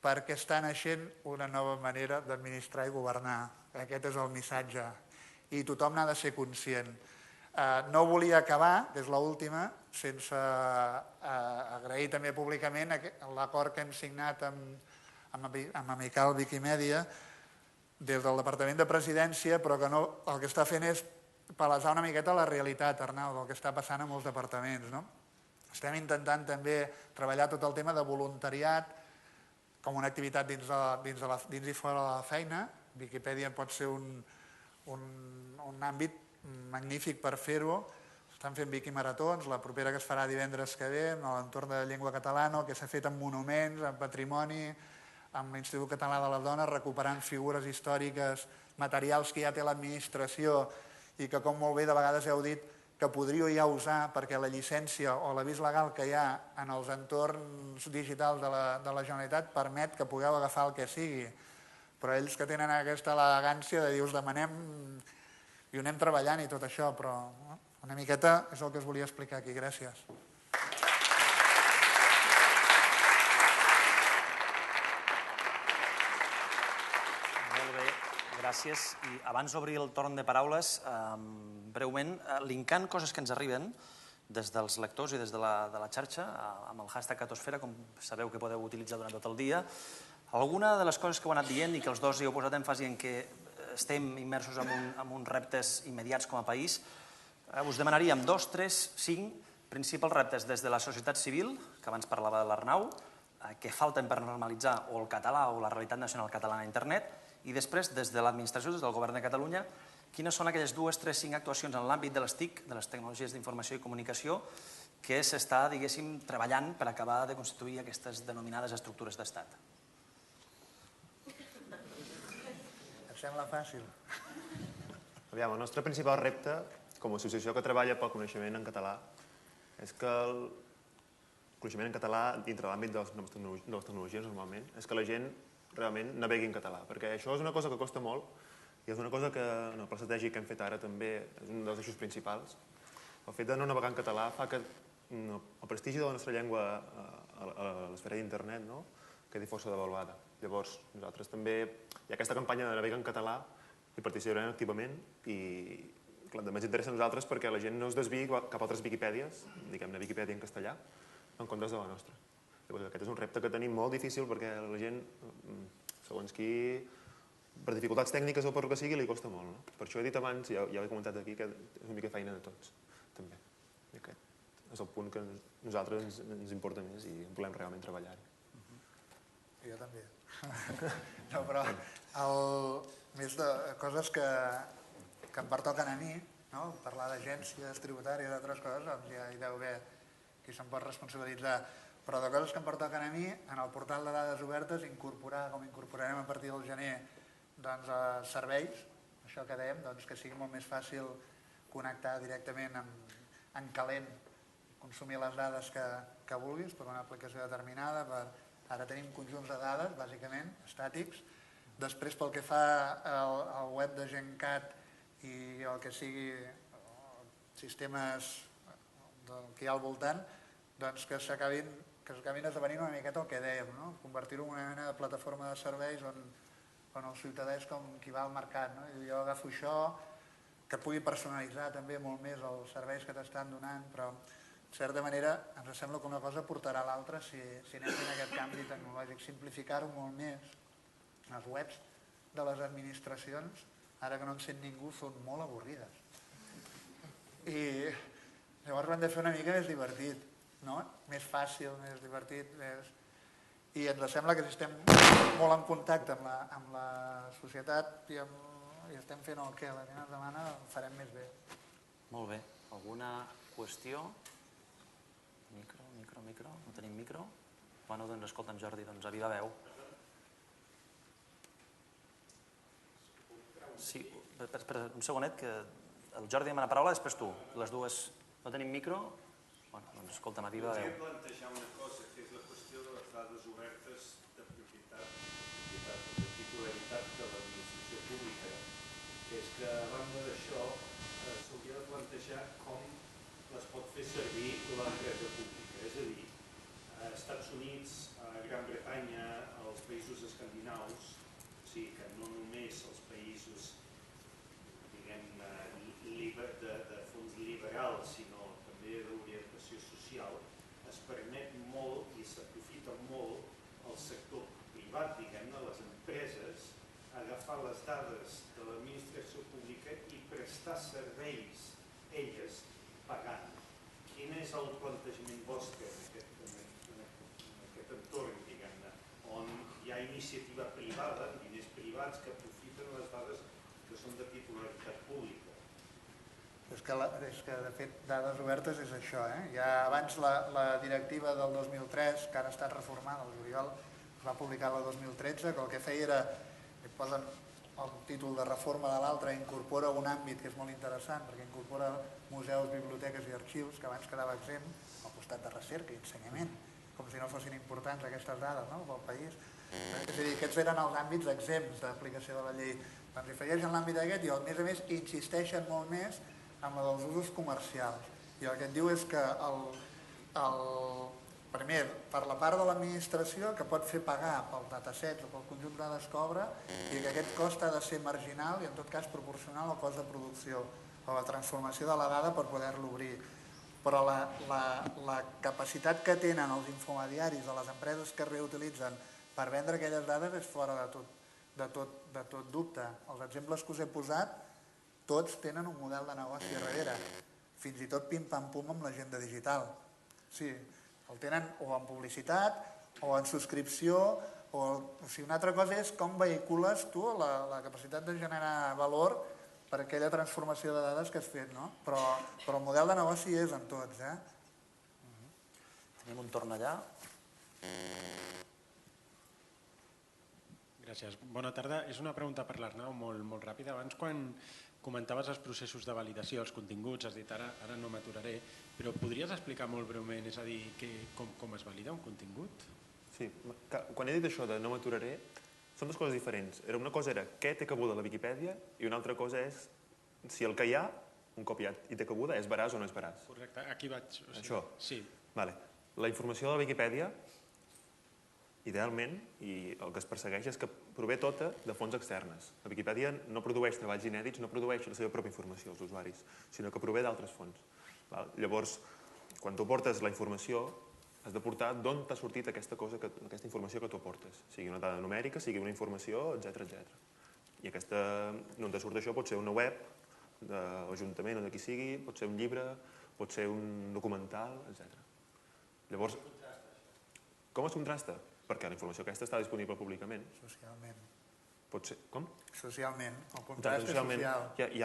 perquè està naixent una nova manera d'administrar i governar. Aquest és el missatge i tothom n'ha de ser conscient. No volia acabar, que és l'última, sense agrair també públicament l'acord que hem signat amb Amical Viquimèdia des del Departament de Presidència, però que el que està fent és palesar una miqueta la realitat, Arnau, del que està passant a molts departaments. Estem intentant també treballar tot el tema de voluntariat com una activitat dins i fora de la feina. Viquipèdia pot ser un àmbit magnífic per fer-ho. Estan fent Viquimaratons, la propera que es farà divendres que ve, a l'entorn de llengua catalana, que s'ha fet amb monuments, amb patrimoni, amb l'Institut Català de la Dona, recuperant figures històriques, materials que ja té l'administració i que, com molt bé de vegades heu dit, que podríeu ja usar perquè la llicència o l'avís legal que hi ha en els entorns digitals de la Generalitat permet que pugueu agafar el que sigui. Però ells que tenen aquesta elegància de dir us demanem i ho anem treballant i tot això, però una miqueta és el que us volia explicar aquí. Gràcies. Molt bé, gràcies. I abans d'obrir el torn de paraules, breument, linkant coses que ens arriben des dels lectors i des de la xarxa, amb el hashtag Catosfera, com sabeu que podeu utilitzar durant tot el dia, alguna de les coses que heu anat dient i que els dos hi heu posat èmfasi en què estem immersos en uns reptes immediats com a país, us demanaríem 2, 3, 5 principals reptes des de la societat civil, que abans parlava de l'Arnau, que falten per normalitzar o el català o la realitat nacional catalana a internet, i després, des de l'administració, des del govern de Catalunya, quines són aquelles 2, 3, 5 actuacions en l'àmbit de les TIC, de les tecnologies d'informació i comunicació, que s'està, diguéssim, treballant per acabar de constituir aquestes denominades estructures d'estat. Sembla fàcil. Aviam, el nostre principal repte, com a associació que treballa pel coneixement en català, és que el coneixement en català, dintre l'àmbit de les tecnologies, normalment, és que la gent realment navegui en català, perquè això és una cosa que costa molt i és una cosa que, en el pla estratègic que hem fet ara, també és un dels eixos principals. El fet de no navegar en català fa que el prestigi de la nostra llengua a l'esfera d'internet quedi força devaluada. Llavors, nosaltres també hi ha aquesta campanya de navegar en català i participarem activament i també ens interessa a nosaltres perquè la gent no es desviï cap a altres Viquipèdies, diguem-ne Viquipèdia en castellà, en comptes de la nostra. Llavors, aquest és un repte que tenim molt difícil perquè la gent, segons qui, per dificultats tècniques o per el que sigui, li costa molt. Per això he dit abans, ja ho he comentat aquí, que és una mica feina de tots, també. I aquest és el punt que a nosaltres ens importa més i volem realment treballar-hi. Jo també. No, però més de coses que em pertoquen a mi, parlar d'agències tributàries i d'altres coses, doncs ja hi deu haver qui se'n pot responsabilitzar. Però de coses que em pertoquen a mi, en el portal de dades obertes, incorporar, com incorporarem a partir del gener, serveis, això que dèiem, que sigui molt més fàcil connectar directament en calent, consumir les dades que vulguis per una aplicació determinada. Ara tenim conjunts de dades, bàsicament, estàtics. Després, pel que fa al web de GenCat i el que sigui sistemes que hi ha al voltant, doncs que s'acabin esdevenint una miqueta el que dèiem, convertir-ho en una mena de plataforma de serveis on el ciutadà és com qui va al mercat. Jo agafo això, que pugui personalitzar també molt més els serveis que t'estan donant, però en certa manera ens sembla que una cosa portarà a l'altra si anem fent aquest canvi tecnològic. Simplificar-ho molt més. Les webs de les administracions, ara que no en sent ningú, són molt avorrides. I llavors ho hem de fer una mica més divertit, més fàcil, més divertit. I ens sembla que si estem molt en contacte amb la societat i estem fent el que la gent ens demana, ho farem més bé. Molt bé. Alguna qüestió? Micro. No tenim micro? Bueno, doncs escolta'm, Jordi, doncs a viva veu. Sí, espera un segonet, que el Jordi demana paraula, després tu. Les dues no tenim micro? Bueno, doncs escolta'm, a viva veu. Volia plantejar una cosa, que és la qüestió de les dades obertes. conèixer com les pot fer servir l'empresa pública. És a dir, als Estats Units, a Gran Bretanya, als països escandinaus, o sigui que no només els països de fons liberals, sinó també d'orientació social, es permet molt i s'aprofita molt el sector privat, diguem-ne, les empreses, agafar les dades de l'administració pública i prestar serveis elles pagant. Quin és el plantejament vostre en aquest entorn, diguem-ne, on hi ha iniciativa privada, diners privats que aprofiten les dades que són de titularitat pública? És que, de fet, dades obertes és això. Ja abans la directiva del 2003, que ara ha estat reformada, el juliol, es va publicar la 2013, que el que feia era, posen el títol de reforma de l'altre, incorpora un àmbit que és molt interessant, perquè incorpora museus, biblioteques i arxius, que abans quedava exempt, al costat de recerca i ensenyament, com si no fossin importants aquestes dades pel país. És a dir, aquests eren els àmbits exempts d'aplicació de la llei. Doncs hi afegeixen l'àmbit aquest i, a més, insisteixen molt més amb la dels usos comercials. I el que et diu és que primer, per la part de l'administració, que pot fer pagar pel dataset o pel conjunt de dades que obre, i que aquest cost ha de ser marginal i en tot cas proporcional al cost de producció o la transformació de la dada per poder-lo obrir. Però la capacitat que tenen els infomediaris de les empreses que reutilitzen per vendre aquelles dades és fora de tot dubte. Els exemples que us he posat tots tenen un model de negoci darrere, fins i tot pim-pam-pum amb l'agenda digital. Sí, el tenen o en publicitat o en subscripció, o sigui, una altra cosa és com vehicules tu la capacitat de generar valor per aquella transformació de dades que has fet, no? Però el model de negoci és en tots, Tenim un torn allà. Gràcies. Bona tarda. És una pregunta per l'Arnau molt ràpida. Abans, quan comentaves els processos de validació, els continguts, has dit ara no m'aturaré, però podries explicar molt breument, és a dir, com es valida un contingut? Sí, quan he dit això de no m'aturaré, són dues coses diferents. Una cosa era què té cabuda a la Viquipèdia i una altra cosa és si el que hi ha, un cop hi té cabuda, és veraç o no és veraç. Correcte, aquí vaig. Això? Sí. Vale. La informació de la Viquipèdia, idealment, i el que es persegueix és que prové tota de fonts externes. La Viquipèdia no produeix treballs inèdits, no produeix la seva pròpia informació als usuaris, sinó que prové d'altres fonts. Llavors, quan tu portes la informació, has de portar d'on t'ha sortit aquesta informació que tu aportes, sigui una dada numèrica, sigui una informació, etc. I d'on te surt això pot ser una web de l'Ajuntament o de qui sigui, pot ser un llibre, pot ser un documental, etc. Llavors, com es contrasta? Perquè la informació aquesta està disponible públicament. Socialment. Pot ser... Com? Socialment. El contrast és socialment. social. Hi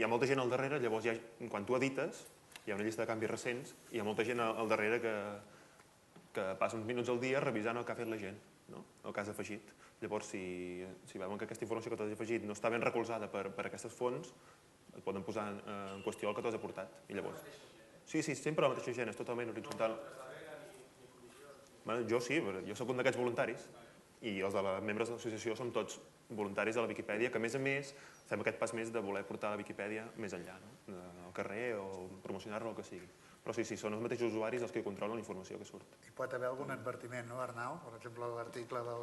ha molta gent al darrere, llavors quan tu edites, hi ha una llista de canvis recents, i hi ha molta gent al darrere que passa uns minuts al dia revisant el que ha fet la gent, el que has afegit. Llavors, si veuen que aquesta informació que t'has afegit no està ben recolzada per aquestes fonts, et poden posar en qüestió el que t'has aportat. Sí, sempre la mateixa gent, és totalment horitzontal. Jo sí, jo soc un d'aquests voluntaris i els membres de l'associació som tots voluntaris de la Viquipèdia, que a més fem aquest pas més de voler portar la Viquipèdia més enllà, al carrer o promocionar-la o el que sigui. Però sí, són els mateixos usuaris els que controlen la informació que surt. Hi pot haver algun advertiment, no, Arnau? Per exemple, l'article de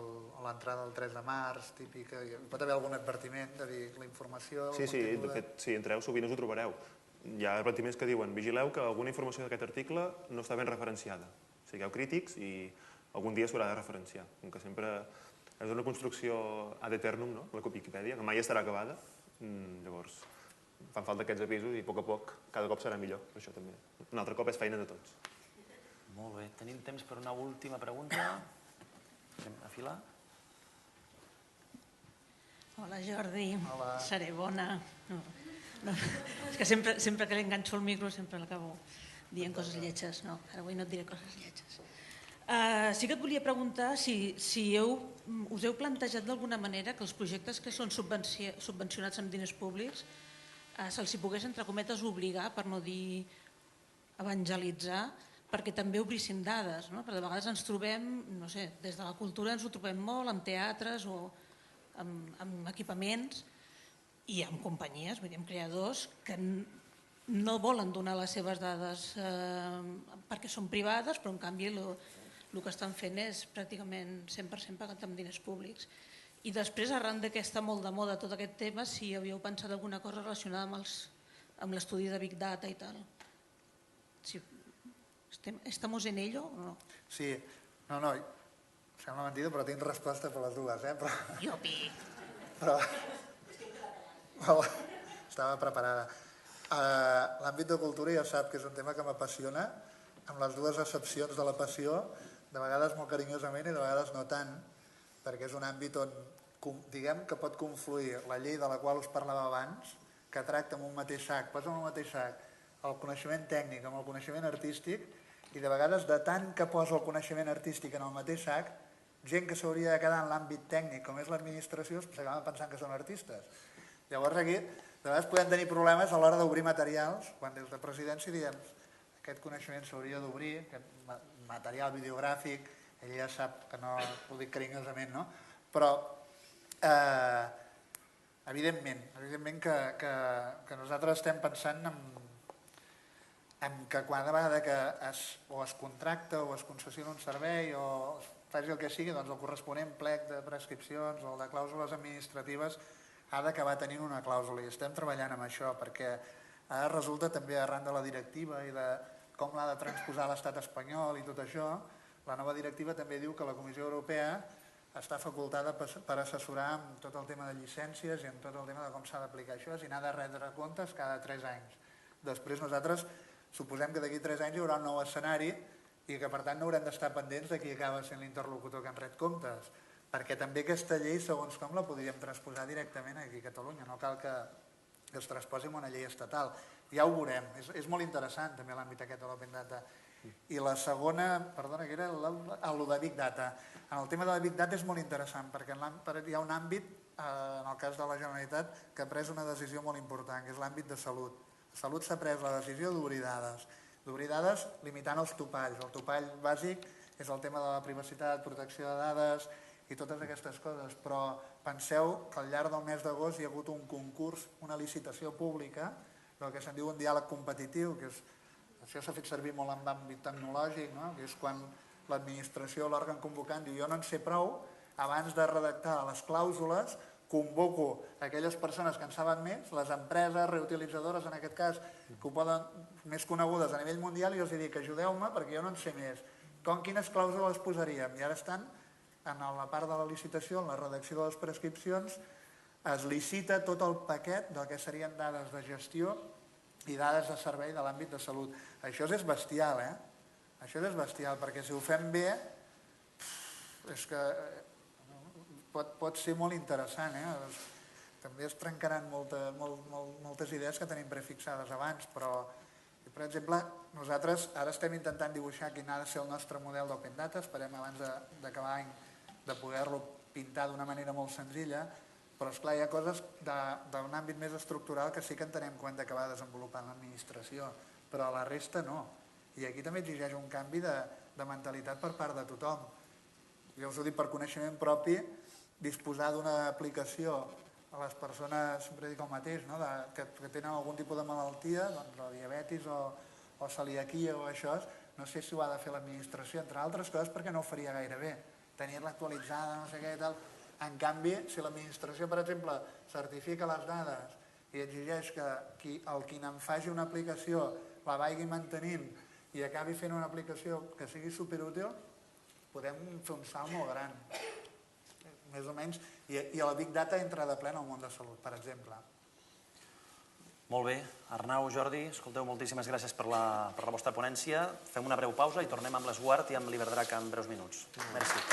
l'entrada del 3 de març, típica, hi pot haver algun advertiment de dir la informació... Sí, de fet, si entreu sovint us ho trobareu. Hi ha advertiments que diuen vigileu que alguna informació d'aquest article no està ben referenciada. Sigueu crítics i algun dia s'haurà de referenciar. Com que sempre és una construcció ad eternum, la Viquipèdia, que mai estarà acabada. Llavors, fan falta aquests avisos i a poc cada cop serà millor. Això també. Un altre cop és feina de tots. Molt bé. Tenim temps per una última pregunta. A fila. Hola, Jordi. Hola. Seré bona. No. És que sempre que l'enganxo el micro sempre l'acabo dient coses lletges. No, ara avui no et diré coses lletges. Sí que et volia preguntar si us heu plantejat d'alguna manera que els projectes que són subvencionats amb diners públics se'ls hi pogués, entre cometes, obligar, per no dir evangelitzar, perquè també obrissin dades, no? Perquè de vegades ens trobem, no sé, des de la cultura ens ho trobem molt, amb teatres o amb equipaments i amb companyies, vull dir, amb creadors que no volen donar les seves dades perquè són privades, però en canvi el que estan fent és pràcticament 100% pagat amb diners públics. I després, arran que està molt de moda tot aquest tema, si havíeu pensat alguna cosa relacionada amb l'estudi de Big Data i tal. ¿Estamos en ello o no? Sí, no, sembla mentida, però tinc resposta per les dues, Iopi! Però estava preparada. L'àmbit de cultura ja sap que és un tema que m'apassiona, amb les dues accepcions de la passió, de vegades molt carinyosament i de vegades no tant, perquè és un àmbit on, diguem, que pot confluir la llei de la qual us parlava abans, que tracta en un mateix sac, posa en un mateix sac el coneixement tècnic amb el coneixement artístic, i de vegades, de tant que posa el coneixement artístic en el mateix sac, gent que s'hauria de quedar en l'àmbit tècnic, com és l'administració, s'acaben pensant que són artistes. Llavors aquí, de vegades podem tenir problemes a l'hora d'obrir materials, quan des de presidència diem aquest coneixement s'hauria d'obrir, aquest material videogràfic, ell ja sap que no ho dic carinyosament, no? Però evidentment que nosaltres estem pensant en que cada vegada que es contracta o es concessiona un servei o es faci el que sigui, doncs el corresponent plec de prescripcions o de clàusules administratives ha d'acabar tenint una clàusula, i estem treballant amb això, perquè ara resulta també arran de la directiva i de com l'ha de transposar l'estat espanyol i tot això, la nova directiva també diu que la Comissió Europea està facultada per assessorar amb tot el tema de llicències i amb tot el tema de com s'ha d'aplicar això i n'ha de retre comptes cada 3 anys. Després nosaltres suposem que d'aquí 3 anys hi haurà un nou escenari i que per tant no haurem d'estar pendents de qui acaba sent l'interlocutor que en ret comptes, perquè també aquesta llei, segons com, la podríem transposar directament aquí a Catalunya, no cal que es transposi en una llei estatal. Ja ho veurem, és molt interessant també l'àmbit aquest de l'Open Data. I la segona, perdona, que era el de Big Data. En el tema de la Big Data és molt interessant, perquè hi ha un àmbit, en el cas de la Generalitat, que ha pres una decisió molt important, que és l'àmbit de salut. A Salut s'ha pres la decisió d'obrir dades limitant els topalls. El topall bàsic és el tema de la privacitat, protecció de dades i totes aquestes coses, però penseu que al llarg del mes d'agost hi ha hagut un concurs, una licitació pública, del que se'n diu un diàleg competitiu, que això s'ha fet servir molt en l'àmbit tecnològic, que és quan l'administració o l'òrgan convocant diu jo no en sé prou, abans de redactar les clàusules convoco aquelles persones que en saben més, les empreses reutilitzadores en aquest cas, que ho poden més conegudes a nivell mundial, i els dic ajudeu-me perquè jo no en sé més. Quines clàusules posaríem? I ara estan en la part de la licitació, en la redacció de les prescripcions, es licita tot el paquet del que serien dades de gestió i dades de servei de l'àmbit de salut. Això és bestial, Això és bestial, perquè si ho fem bé, és que pot ser molt interessant, També es trencaran moltes idees que tenim prefixades abans, però, per exemple, nosaltres ara estem intentant dibuixar quin ha de ser el nostre model d'Open Data, esperem abans d'acabar l'any de poder-lo pintar d'una manera molt senzilla, però esclar, hi ha coses d'un àmbit més estructural que sí que entenem que ho hem d'acabar desenvolupant l'administració, però la resta no. I aquí també exigeix un canvi de mentalitat per part de tothom. Jo us ho dic per coneixement propi, disposar d'una aplicació a les persones, sempre dic el mateix, que tenen algun tipus de malaltia, doncs la diabetis o celiaquia o això, no sé si ho ha de fer l'administració, entre altres coses perquè no ho faria gaire bé, tenir-la actualitzada, no sé què i tal. En canvi, si l'administració, per exemple, certifica les dades i exigeix que el qui en faci una aplicació la vagi mantenint i acabi fent una aplicació que sigui superútil, podem fer un salt molt gran, més o menys, i el Big Data entra de ple en el món de salut, per exemple. Molt bé. Arnau, Jordi, escolteu, moltíssimes gràcies per la vostra ponència. Fem una breu pausa i tornem amb l'Esguard i amb l'Iberdrac en breus minuts. Merci.